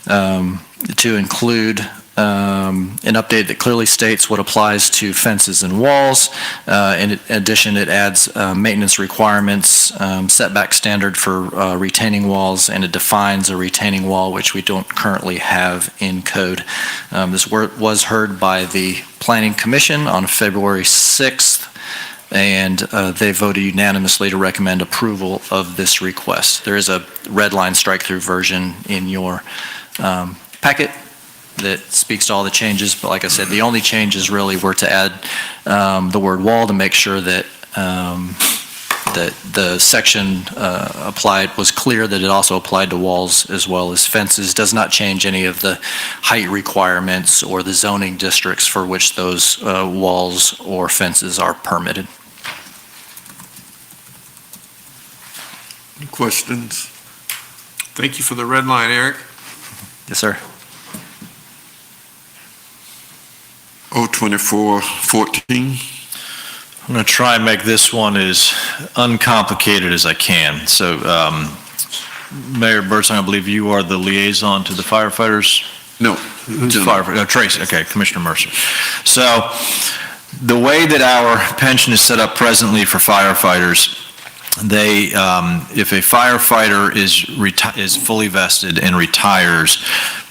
to include an update that clearly states what applies to fences and walls. In addition, it adds maintenance requirements, setback standard for retaining walls, and it defines a retaining wall, which we don't currently have in code. This was heard by the Planning Commission on February 6th, and they voted unanimously to recommend approval of this request. There is a red line strike-through version in your packet that speaks to all the changes, but like I said, the only changes really were to add the word wall to make sure that that the section applied was clear that it also applied to walls as well as fences. Does not change any of the height requirements or the zoning districts for which those walls or fences are permitted. Any questions? Thank you for the red line, Eric. Yes, sir. 02414. I'm going to try and make this one as uncomplicated as I can. So, Mayor Birdsong, I believe you are the liaison to the firefighters? No. Who's firefighter? Oh, Tracy, okay, Commissioner Mercer. So, the way that our pension is set up presently for firefighters, they, if a firefighter is fully vested and retires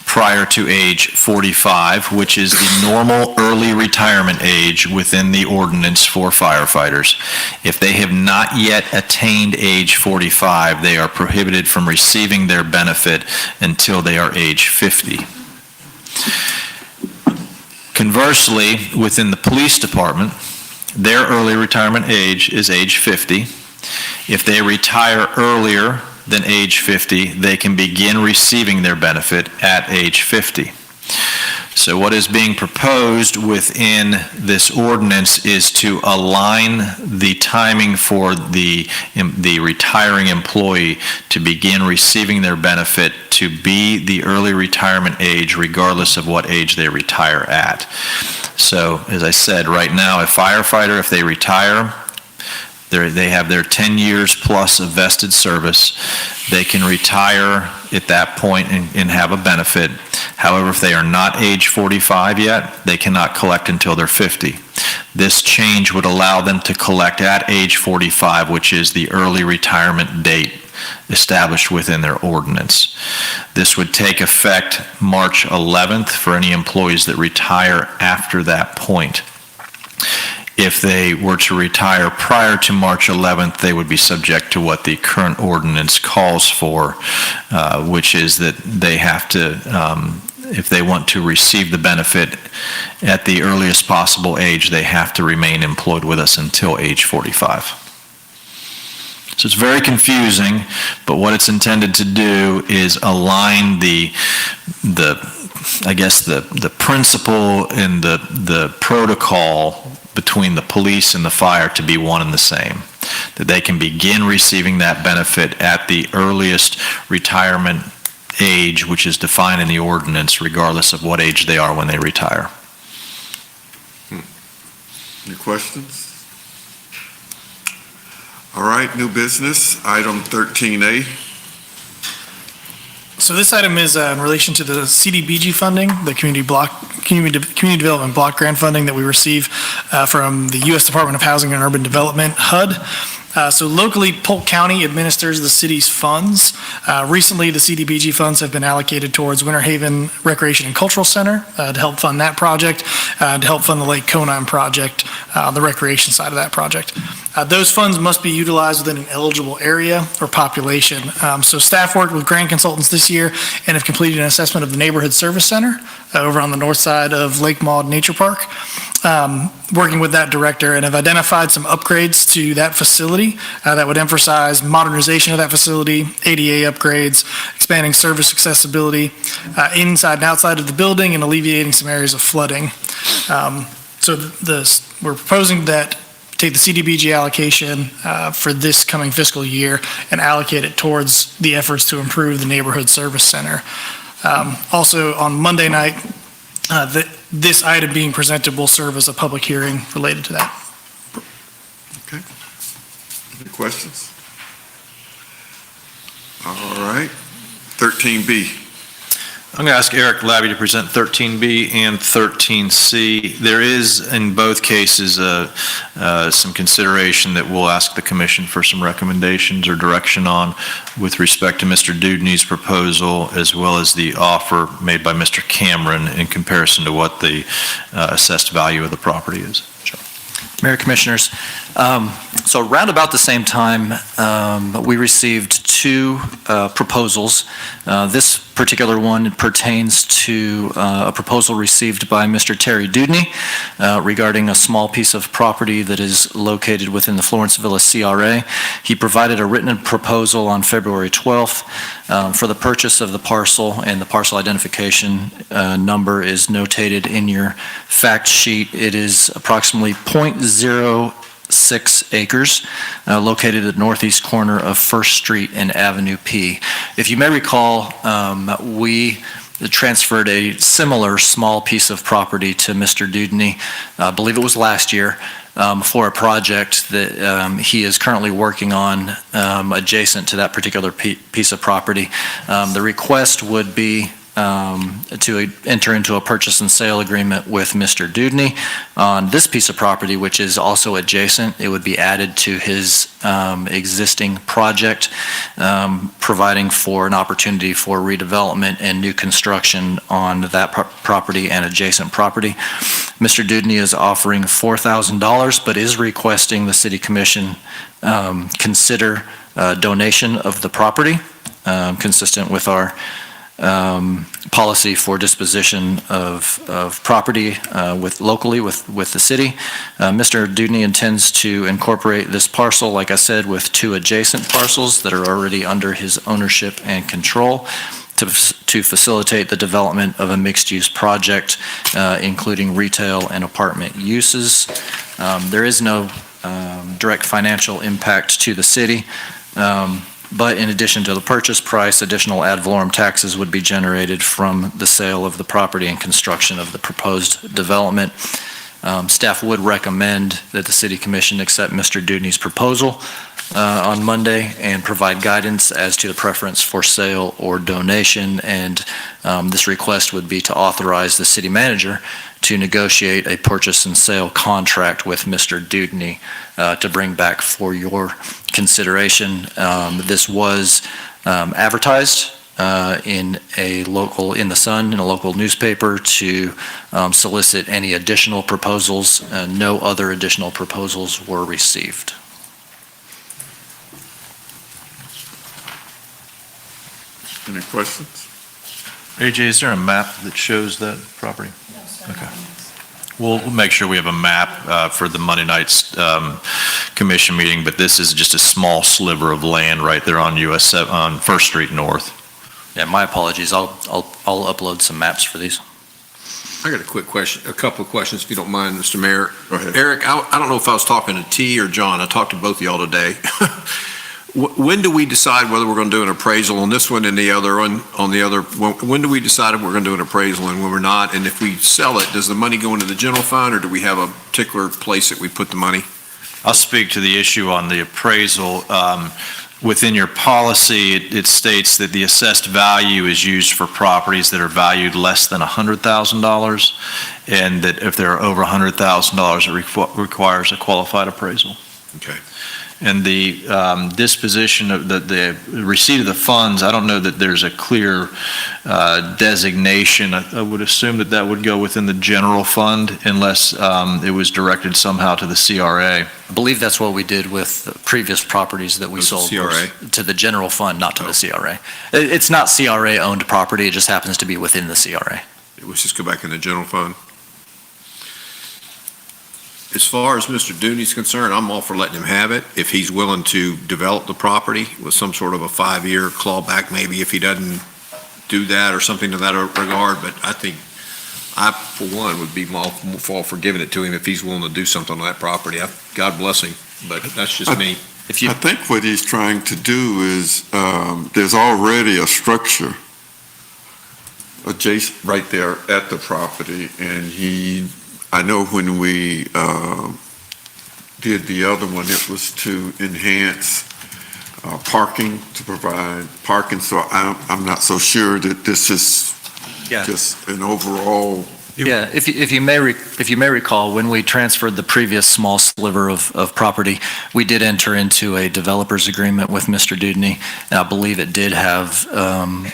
prior to age 45, which is the normal early retirement age within the ordinance for firefighters. If they have not yet attained age 45, they are prohibited from receiving their benefit until they are age 50. Conversely, within the police department, their early retirement age is age 50. If they retire earlier than age 50, they can begin receiving their benefit at age 50. So what is being proposed within this ordinance is to align the timing for the retiring employee to begin receiving their benefit to be the early retirement age regardless of what age they retire at. So as I said, right now, a firefighter, if they retire, they have their 10 years plus of vested service. They can retire at that point and have a benefit. However, if they are not age 45 yet, they cannot collect until they're 50. This change would allow them to collect at age 45, which is the early retirement date established within their ordinance. This would take effect March 11th for any employees that retire after that point. If they were to retire prior to March 11th, they would be subject to what the current ordinance calls for, which is that they have to, if they want to receive the benefit at the earliest possible age, they have to remain employed with us until age 45. So it's very confusing, but what it's intended to do is align the principle and the protocol between the police and the fire to be one and the same, that they can begin receiving that benefit at the earliest retirement age, which is defined in the ordinance, regardless of what age they are when they retire. Any questions? All right, new business, item 13A. So this item is in relation to the CDBG funding, the Community Development Block Grant funding that we receive from the U.S. Department of Housing and Urban Development, HUD. So locally, Polk County administers the city's funds. Recently, the CDBG funds have been allocated towards Winter Haven Recreation and Cultural Center to help fund that project, to help fund the Lake Conine project, the recreation side of that project. Those funds must be utilized within an eligible area or population. So staff worked with grant consultants this year and have completed an assessment of the Neighborhood Service Center over on the north side of Lake Maud Nature Park. working with that director, and have identified some upgrades to that facility that would emphasize modernization of that facility, ADA upgrades, expanding service accessibility inside and outside of the building, and alleviating some areas of flooding. We're proposing that take the CDBG allocation for this coming fiscal year and allocate it towards the efforts to improve the neighborhood service center. Also, on Monday night, this item being presented will serve as a public hearing related to that. Any questions? All right. 13B. I'm going to ask Eric Labby to present 13B and 13C. There is, in both cases, some consideration that we'll ask the commission for some recommendations or direction on with respect to Mr. Dudney's proposal, as well as the offer made by Mr. Cameron in comparison to what the assessed value of the property is. Mayor, Commissioners, so around about the same time, we received two proposals. This particular one pertains to a proposal received by Mr. Terry Dudney regarding a small piece of property that is located within the Florence Villa CRA. He provided a written proposal on February 12th for the purchase of the parcel, and the parcel identification number is notated in your fact sheet. It is approximately 0.06 acres located at the northeast corner of First Street and Avenue P. If you may recall, we transferred a similar small piece of property to Mr. Dudney, I believe it was last year, for a project that he is currently working on adjacent to that particular piece of property. The request would be to enter into a purchase and sale agreement with Mr. Dudney on this piece of property, which is also adjacent. It would be added to his existing project, providing for an opportunity for redevelopment and new construction on that property and adjacent property. Mr. Dudney is offering $4,000, but is requesting the City Commission consider donation of the property, consistent with our policy for disposition of property locally with the city. Mr. Dudney intends to incorporate this parcel, like I said, with two adjacent parcels that are already under his ownership and control to facilitate the development of a mixed-use project, including retail and apartment uses. There is no direct financial impact to the city. But in addition to the purchase price, additional ad valorem taxes would be generated from the sale of the property and construction of the proposed development. Staff would recommend that the City Commission accept Mr. Dudney's proposal on Monday and provide guidance as to the preference for sale or donation. And this request would be to authorize the city manager to negotiate a purchase and sale contract with Mr. Dudney to bring back for your consideration. This was advertised in the Sun, in a local newspaper, to solicit any additional proposals. No other additional proposals were received. Any questions? AJ, is there a map that shows that property? Okay. We'll make sure we have a map for the Monday night's commission meeting, but this is just a small sliver of land right there on on First Street North. Yeah, my apologies. I'll upload some maps for these. I got a quick question, a couple of questions, if you don't mind, Mr. Mayor. Go ahead. Eric, I don't know if I was talking to T or John. I talked to both of y'all today. When do we decide whether we're going to do an appraisal on this one and the other on the other? When do we decide if we're going to do an appraisal and when we're not? And if we sell it, does the money go into the general fund, or do we have a particular place that we put the money? I'll speak to the issue on the appraisal. Within your policy, it states that the assessed value is used for properties that are valued less than $100,000, and that if they're over $100,000, it requires a qualified appraisal. Okay. And the disposition of the receipt of the funds, I don't know that there's a clear designation. I would assume that would go within the general fund unless it was directed somehow to the CRA. I believe that's what we did with previous properties that we sold. CRA? To the general fund, not to the CRA. It's not CRA-owned property, it just happens to be within the CRA. Let's just go back in the general fund. as far as Mr. Dooney's concerned, I'm all for letting him have it if he's willing to develop the property with some sort of a 5-year clawback, maybe if he doesn't do that or something to that regard. But I think I, for one, would be all for giving it to him if he's willing to do something on that property. God bless him, but that's just me. I think what he's trying to do is, there's already a structure adjacent, right there at the property, and I know when we did the other one, it was to enhance parking, to provide parking, so I'm not so sure that this is Yeah. just an overall. Yeah, if you may recall, when we transferred the previous small sliver of property, we did enter into a developer's agreement with Mr. Dudney, and I believe it did have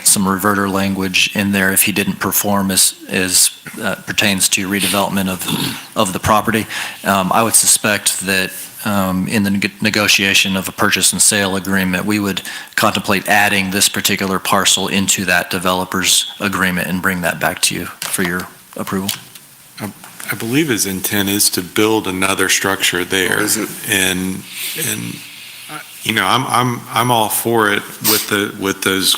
some reverter language in there if he didn't perform as pertains to redevelopment of the property. I would suspect that in the negotiation of a purchase and sale agreement, we would contemplate adding this particular parcel into that developer's agreement and bring that back to you for your approval. I believe his intent is to build another structure there. Is it? And, I'm all for it with those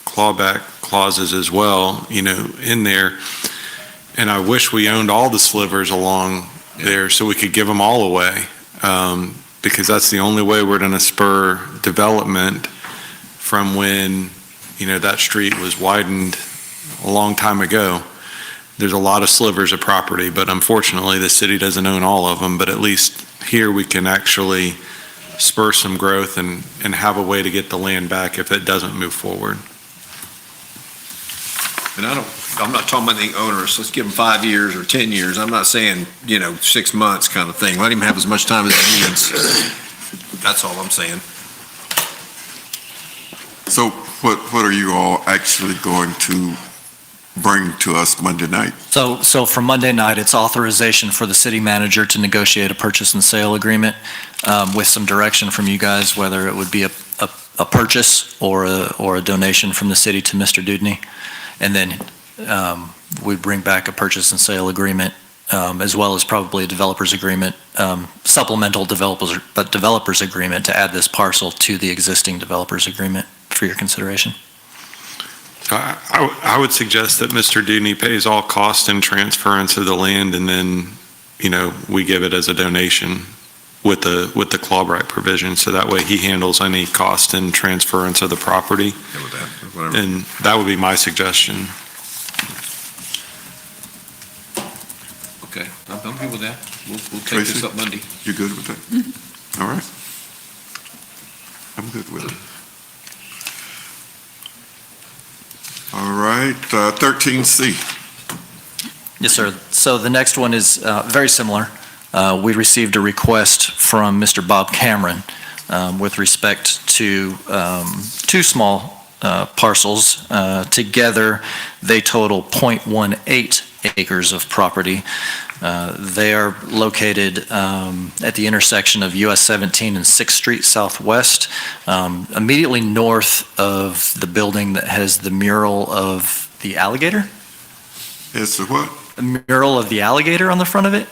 clawback clauses as well, in there. And I wish we owned all the slivers along there so we could give them all away. Because that's the only way we're going to spur development from when, that street was widened a long time ago. There's a lot of slivers of property, but unfortunately, the city doesn't own all of them. But at least here, we can actually spur some growth and have a way to get the land back if it doesn't move forward. And I'm not talking about the owners, let's give him 5 years or 10 years. I'm not saying, 6 months kind of thing. Let him have as much time as he needs. That's all I'm saying. So what are you all actually going to bring to us Monday night? So for Monday night, it's authorization for the city manager to negotiate a purchase and sale agreement with some direction from you guys, whether it would be a purchase or a donation from the city to Mr. Dudney. And then we bring back a purchase and sale agreement, as well as probably a developer's agreement, supplemental developer's agreement to add this parcel to the existing developer's agreement for your consideration. I would suggest that Mr. Dudney pays all cost and transference of the land, and then, we give it as a donation with the clawback provision, so that way he handles any cost and transference of the property. Yeah, with that, whatever. And that would be my suggestion. Okay, I'm good with that. We'll take this Tracy? up Monday. You good with that? All right. I'm good with it. All right, 13C. Yes, sir. So the next one is very similar. We received a request from Mr. Bob Cameron with respect to two small parcels. Together, they total .18 acres of property. They are located at the intersection of US 17 and 6th Street Southwest, immediately north of the building that has the mural of the alligator. It's the what? The mural of the alligator on the front of it.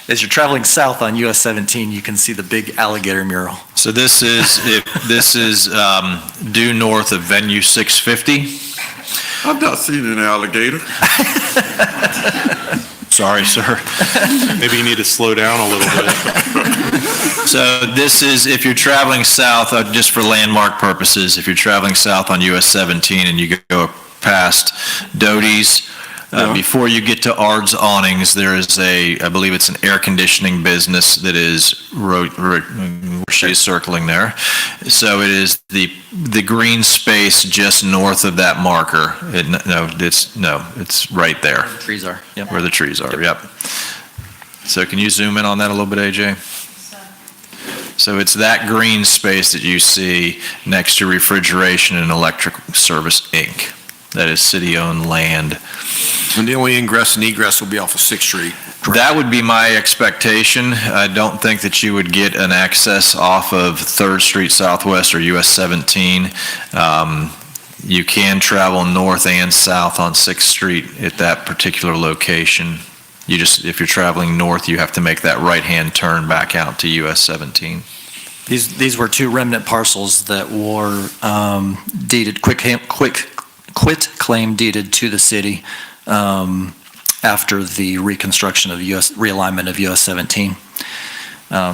As you're traveling south on US 17, you can see the big alligator mural. So this is due north of Venue 650. I've not seen an alligator. Sorry, sir. Maybe you need to slow down a little bit. So this is, if you're traveling south, just for landmark purposes, if you're traveling south on US 17 and you go past Doty's, before you get to Ard's Awnings, there is I believe it's an air conditioning business that is, she's circling there. So it is the green space just north of that marker. It's right there. Where the trees are. Yep. Where the trees are, yep. So can you zoom in on that a little bit, AJ? So it's that green space that you see next to Refrigeration and Electric Service, Inc. That is city-owned land. And the only ingress and egress will be off of 6th Street. That would be my expectation. I don't think that you would get an access off of 3rd Street Southwest or US 17. You can travel north and south on 6th Street at that particular location. You just, if you're traveling north, you have to make that right-hand turn back out to US 17. These were two remnant parcels that were deeded, quit claim deeded to the city after the reconstruction of realignment of US 17.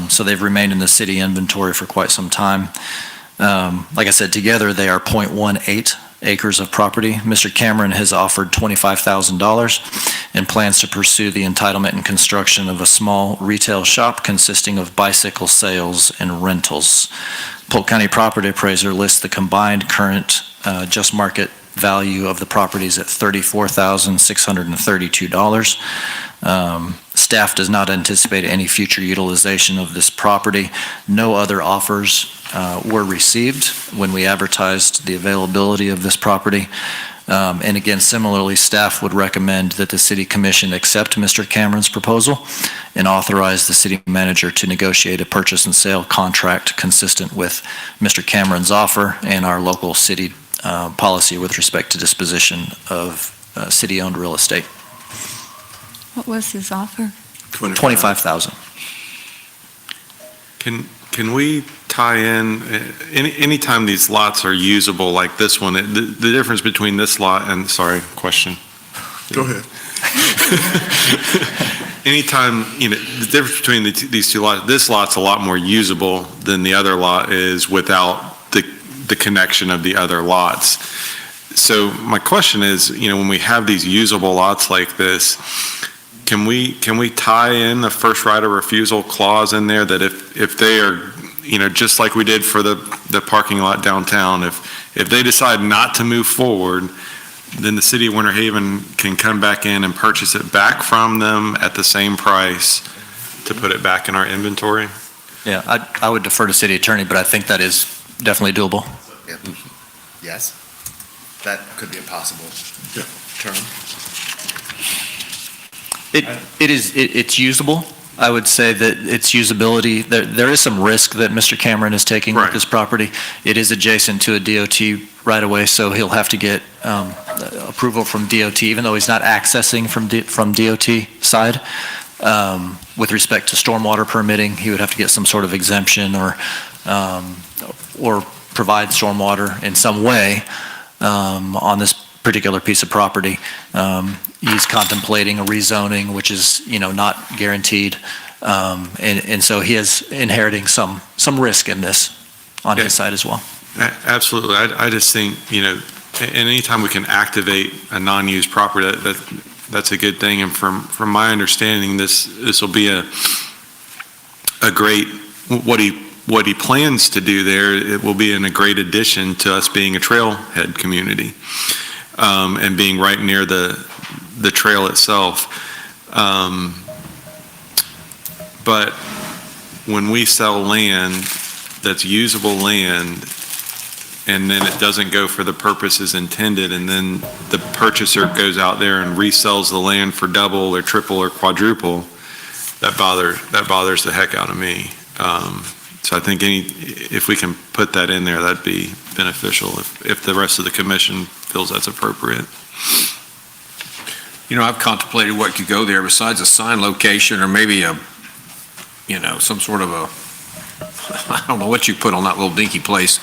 So they've remained in the city inventory for quite some time. Like I said, together they are 0.18 acres of property. Mr. Cameron has offered $25,000 and plans to pursue the entitlement and construction of a small retail shop consisting of bicycle sales and rentals. Polk County Property Appraiser lists the combined current just market value of the properties at $34,632. Staff does not anticipate any future utilization of this property. No other offers were received when we advertised the availability of this property. And again, similarly, staff would recommend that the City Commission accept Mr. Cameron's proposal and authorize the city manager to negotiate a purchase and sale contract consistent with Mr. Cameron's offer and our local city policy with respect to disposition of city-owned real estate. What was his offer? $25,000. Can we tie in, anytime these lots are usable like this one, the difference between this lot and, sorry, question. Go ahead. Anytime, the difference between these two lots, this lot's a lot more usable than the other lot is without the connection of the other lots. So my question is, when we have these usable lots like this, can we tie in the first right of refusal clause in there that if they are, just like we did for the parking lot downtown, if they decide not to move forward, then the city of Winter Haven can come back in and purchase it back from them at the same price to put it back in our inventory? Yeah, I would defer to city attorney, but I think that is definitely doable. Yes, that could be a possible term. It's usable. I would say that its usability, there is some risk that Mr. Cameron is taking with this property. It is adjacent to a DOT right away, so he'll have to get approval from DOT, even though he's not accessing from DOT side. With respect to stormwater permitting, he would have to get some sort of exemption or provide stormwater in some way on this particular piece of property. He's contemplating a rezoning, which is, not guaranteed. And so he is inheriting some risk in this on his side as well. Absolutely. I just think, and anytime we can activate a non-used property, that's a good thing. And from my understanding, this will be a great, what he plans to do there, it will be a great addition to us being a trailhead community, and being right near the trail itself. But when we sell land that's usable land, and then it doesn't go for the purposes intended, and then the purchaser goes out there and resells the land for double or triple or quadruple, that bothers the heck out of me. So I think if we can put that in there, that'd be beneficial if the rest of the commission feels that's appropriate. I've contemplated what could go there besides a sign location or maybe some sort of I don't know what you put on that little dinky place.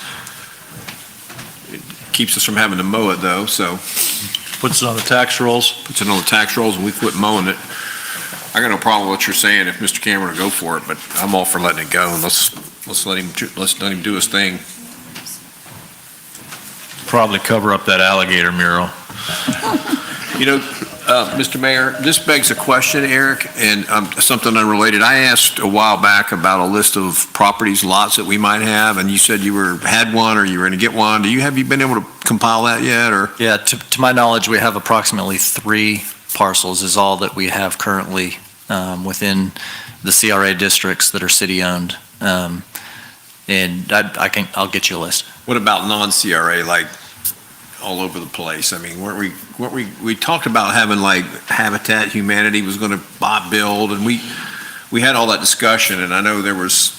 It keeps us from having to mow it though, so. Puts it on the tax rolls. Puts it on the tax rolls and we quit mowing it. I got no problem with what you're saying if Mr. Cameron will go for it, but I'm all for letting it go and let's let him do his thing. Probably cover up that alligator mural. Mr. Mayor, this begs a question, Eric, and something unrelated. I asked a while back about a list of properties, lots that we might have, and you said you had one or you were going to get one. Have you been able to compile that yet, or? Yeah, to my knowledge, we have approximately 3 parcels is all that we have currently within the CRA districts that are city-owned. And I'll get you a list. What about non-CRA, like all over the place? I mean, we talked about having like Habitat Humanity was going to build, and we had all that discussion, and I know there was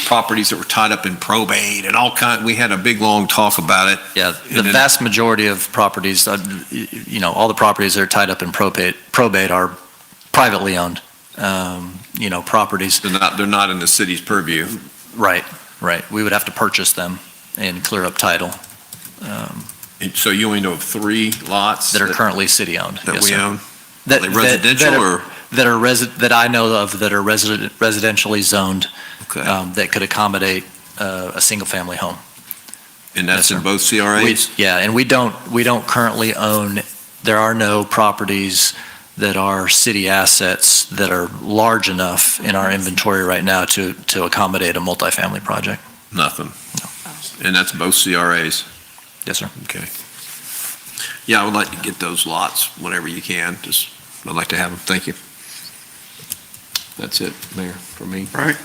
properties that were tied up in probate and we had a big long talk about it. Yeah, the vast majority of properties, all the properties that are tied up in probate are privately owned, properties. They're not in the city's purview. Right. We would have to purchase them and clear up title. So you only know of 3 lots? That are currently city-owned. That Yes, we sir. own? That- Are they residential that- or? That I know of that are residentially zoned, Okay. that could accommodate a single-family home. And that's Yes, in sir. both CRAs? Yeah, and we don't currently own, there are no properties that are city assets that are large enough in our inventory right now to accommodate a multifamily project. Nothing. And that's both CRAs? Yes, sir. Okay. Yeah, I would like to get those lots whenever you can. I'd like to have them. Thank you. That's it, Mayor, for me. Right.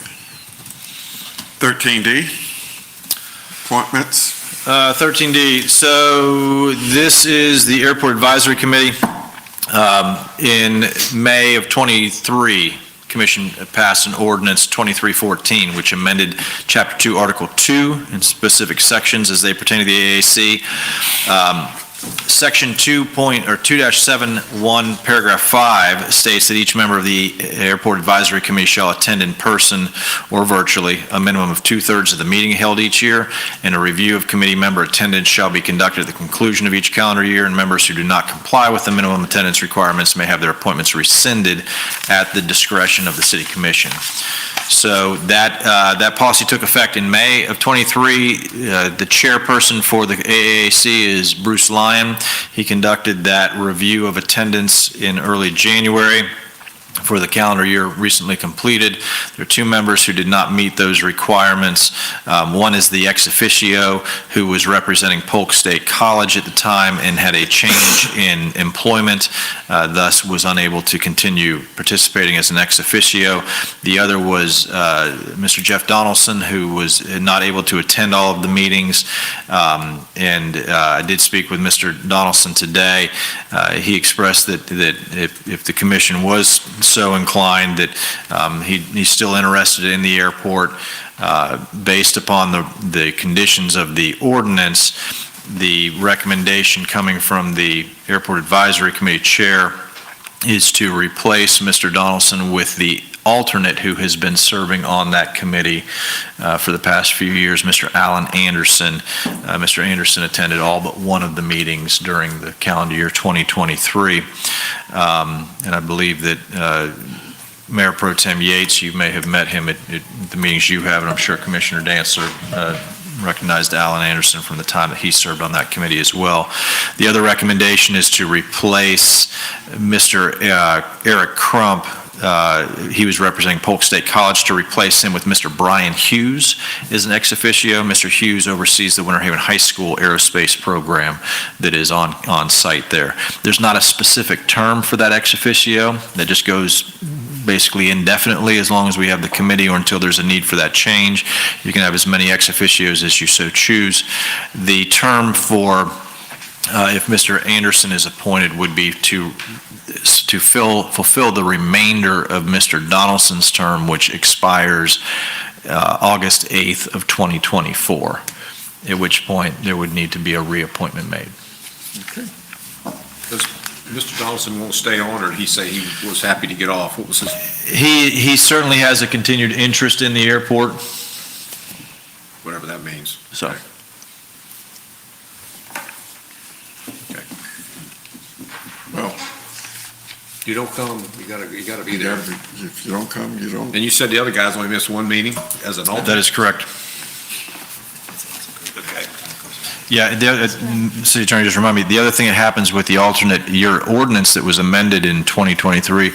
13D, appointments. 13D, so this is the Airport Advisory Committee. In May of '23, Commission passed an ordinance 2314, which amended Chapter 2, Article 2 in specific sections as they pertain to the AAC. Section 2.2-71, paragraph 5 states that each member of the Airport Advisory Committee shall attend in person or virtually a minimum of 2/3 of the meeting held each year, and a review of committee member attendance shall be conducted at the conclusion of each calendar year, and members who do not comply with the minimum attendance requirements may have their appointments rescinded at the discretion of the City Commission. So that policy took effect in May of '23. The chairperson for the AAC is Bruce Lyon. He conducted that review of attendance in early January for the calendar year recently completed. There are 2 members who did not meet those requirements. One is the ex officio who was representing Polk State College at the time and had a change in employment, thus was unable to continue participating as an ex officio. The other was Mr. Jeff Donaldson, who was not able to attend all of the meetings. And I did speak with Mr. Donaldson today. He expressed that if the commission was so inclined, that he's still interested in the airport. Based upon the conditions of the ordinance, the recommendation coming from the Airport Advisory Committee Chair is to replace Mr. Donaldson with the alternate who has been serving on that committee for the past few years, Mr. Alan Anderson. Mr. Anderson attended all but one of the meetings during the calendar year 2023. And I believe that Mayor Pro Tem Yates, you may have met him at the meetings you have, and I'm sure Commissioner Dancer recognized Alan Anderson from the time that he served on that committee as well. The other recommendation is to replace Mr. Eric Crump. He was representing Polk State College, to replace him with Mr. Brian Hughes as an ex officio. Mr. Hughes oversees the Winter Haven High School aerospace program that is on site there. There's not a specific term for that ex officio. That just goes basically indefinitely as long as we have the committee or until there's a need for that change. You can have as many ex officios as you so choose. The term for if Mr. Anderson is appointed would be to fulfill the remainder of Mr. Donaldson's term, which expires August 8th of 2024, at which point there would need to be a reappointment made. Does Mr. Donaldson won't stay on, or did he say he was happy to get off? What was his? He certainly has a continued interest in the airport. Whatever that means. So. Okay. Well, You don't come, you gotta be there. if you don't come, you don't. And you said the other guys only missed 1 meeting as an alternate? That is correct. Okay. Yeah, City Attorney, just remind me, the other thing that happens with the alternate, your ordinance that was amended in 2023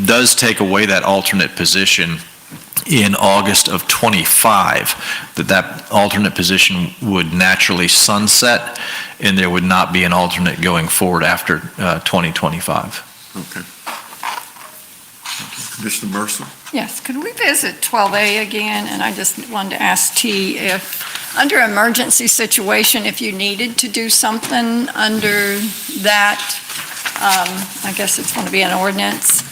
does take away that alternate position in August of '25, that alternate position would naturally sunset, and there would not be an alternate going forward after 2025. Okay. Commissioner Mercer? Yes, could we visit 12A again? And I just wanted to ask T if, under emergency situation, if you needed to do something under that, I guess it's going to be an ordinance,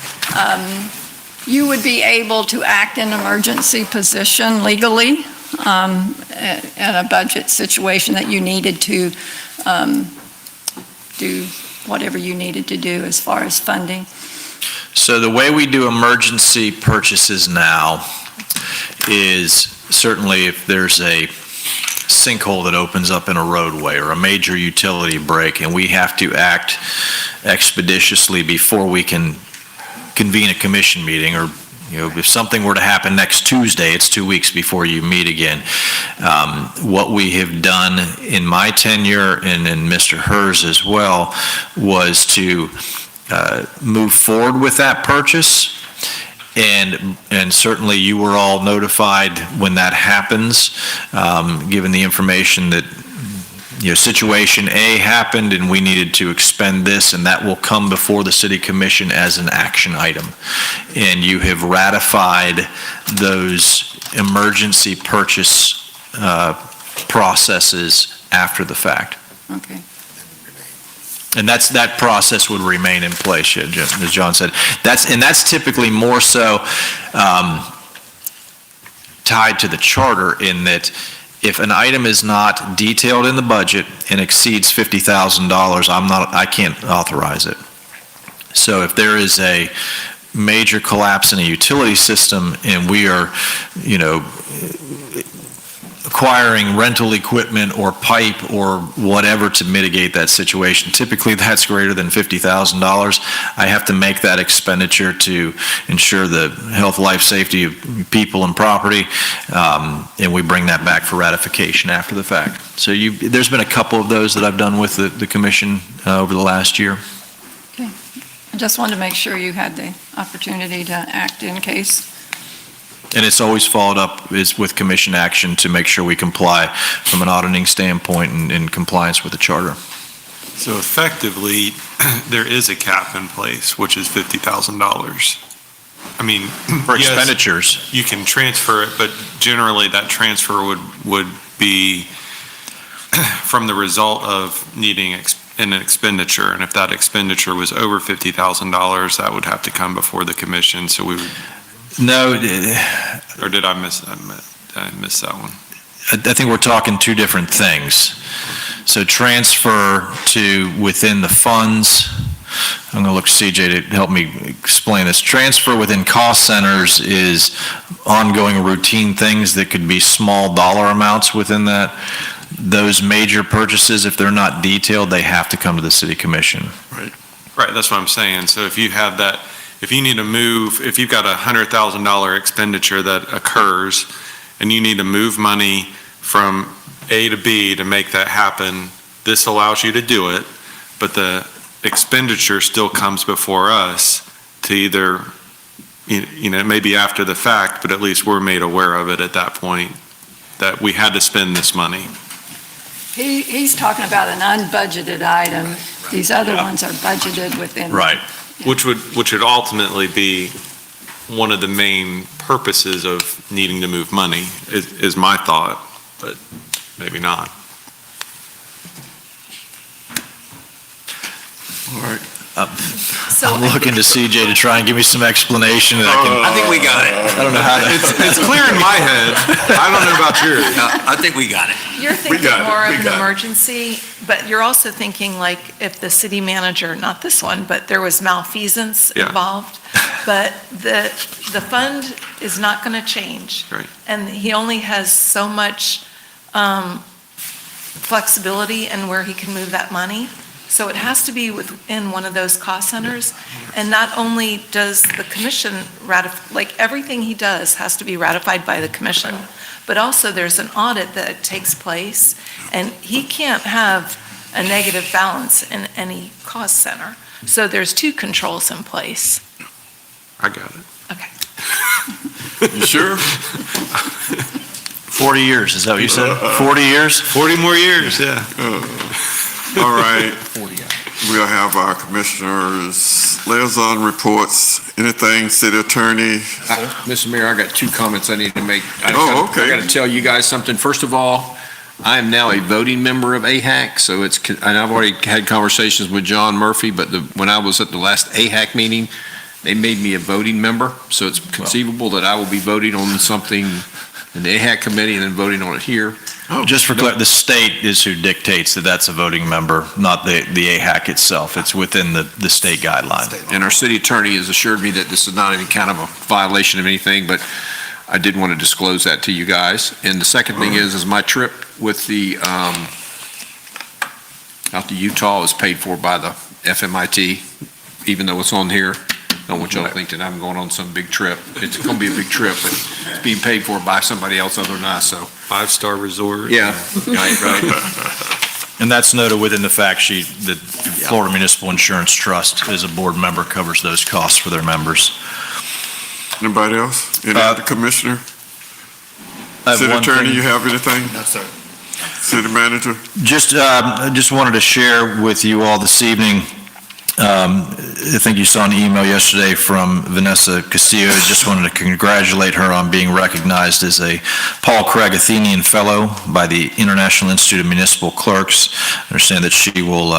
you would be able to act in emergency position legally at a budget situation that you needed to do whatever you needed to do as far as funding. So the way we do emergency purchases now is certainly if there's a sinkhole that opens up in a roadway or a major utility break and we have to act expeditiously before we can convene a commission meeting, or if something were to happen next Tuesday, it's 2 weeks before you meet again. What we have done in my tenure and in Mr. Hers as well was to move forward with that purchase. And certainly you were all notified when that happens, given the information that, situation A happened and we needed to expend this, and that will come before the city commission as an action item. And you have ratified those emergency purchase processes after the fact. Okay. And that process would remain in place, as John said. That's typically more so tied to the charter, in that if an item is not detailed in the budget and exceeds $50,000, I can't authorize it. So if there is a major collapse in a utility system and we are, acquiring rental equipment or pipe or whatever to mitigate that situation, typically that's greater than $50,000. I have to make that expenditure to ensure the health, life, safety of people and property, and we bring that back for ratification after the fact. So there's been a couple of those that I've done with the commission over the last year. Okay. I just wanted to make sure you had the opportunity to act in case. And it's always followed up with commission action to make sure we comply from an auditing standpoint and in compliance with the charter. So effectively, there is a cap in place, which is $50,000. I mean, For yes, expenditures. you can transfer it, but generally that transfer would be from the result of needing an expenditure. And if that expenditure was over $50,000, that would have to come before the commission. So we would. No. Or did I miss that one? I think we're talking two different things. So transfer to within the funds, I'm going to look to CJ to help me explain this. Transfer within cost centers is ongoing routine things that could be small dollar amounts within that. Those major purchases, if they're not detailed, they have to come to the city commission. Right, that's what I'm saying. So if you have that, if you need to move, if you've got a $100,000 expenditure that occurs and you need to move money from A to B to make that happen, this allows you to do it, but the expenditure still comes before us to either, it may be after the fact, but at least we're made aware of it at that point, that we had to spend this money. He's talking about an unbudgeted item. These other ones are budgeted within. Right. Which would ultimately be one of the main purposes of needing to move money, is my thought, but maybe not. All right. I'm looking to CJ to try and give me some explanation that I think we got it. I don't know how to. It's clear in my head. I don't know about yours. I think we got it. You're thinking got it. more We of an got it. emergency, but you're also thinking like if the city manager, not this one, but there was malfeasance Yeah. involved, but the fund is not going to change. Right. And he only has so much flexibility in where he can move that money. So it has to be within one of those cost centers. And not only does the commission ratify, like everything he does has to be ratified by the commission, but also there's an audit that takes place, and he can't have a negative balance in any cost center. So there's two controls in place. I got it. Okay. You sure? 40 years, is that what you said? 40 years? 40 more years, yeah. All right. We'll have our commissioners' liaison reports. Anything, city attorney? Mr. Mayor, I got two comments I need to make. Oh, okay. I got to tell you guys something. First of all, I am now a voting member of AHAC, so and I've already had conversations with John Murphy, but when I was at the last AHAC meeting, they made me a voting member, so it's conceivable that I will be voting on something in the AHAC committee and then voting on it here. Just for the state is who dictates that that's a voting member, not the AHAC itself. It's within the state guideline. And our city attorney has assured me that this is not any kind of a violation of anything, but I did want to disclose that to you guys. And the second thing is my trip with the, out to Utah is paid for by the FMIT, even though it's on here. I don't want y'all to think that I'm going on some big trip. It's going to be a big trip, but it's being paid for by somebody else other than us, so. 5-star resort. Yeah, right. And that's noted within the fact sheet that Florida Municipal Insurance Trust, as a board member, covers those costs for their members. Anybody else? Any other commissioner? I have City one attorney, thing. you have anything? No, sir. City manager? Just wanted to share with you all this evening, I think you saw an email yesterday from Vanessa Castillo. Just wanted to congratulate her on being recognized as a Paul Craig Athenian Fellow by the International Institute of Municipal Clerks. I understand that she will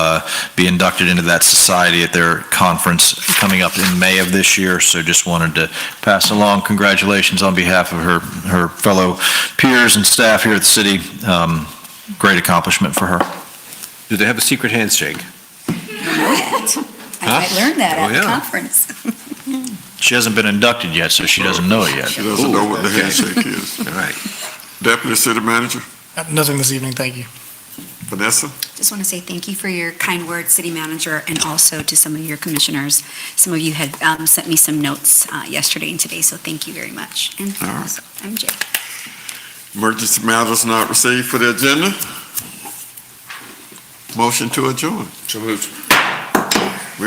be inducted into that society at their conference coming up in May of this year, so just wanted to pass along congratulations on behalf of her fellow peers and staff here at the city. Great accomplishment for her. Do they have a secret handshake? I might learn that Oh, at the yeah. conference. She hasn't been inducted yet, so she doesn't know it yet. She doesn't know what the okay. handshake is. All right. Deputy city manager, Nothing this evening, thank you. Vanessa? Just want to say thank you for your kind words, city manager, and also to some of your commissioners. Some of you had sent me some notes yesterday and today, so thank you very much. And All right. also, I'm Jay. Emergency matters not received for the agenda. Motion to adjourn. So moved.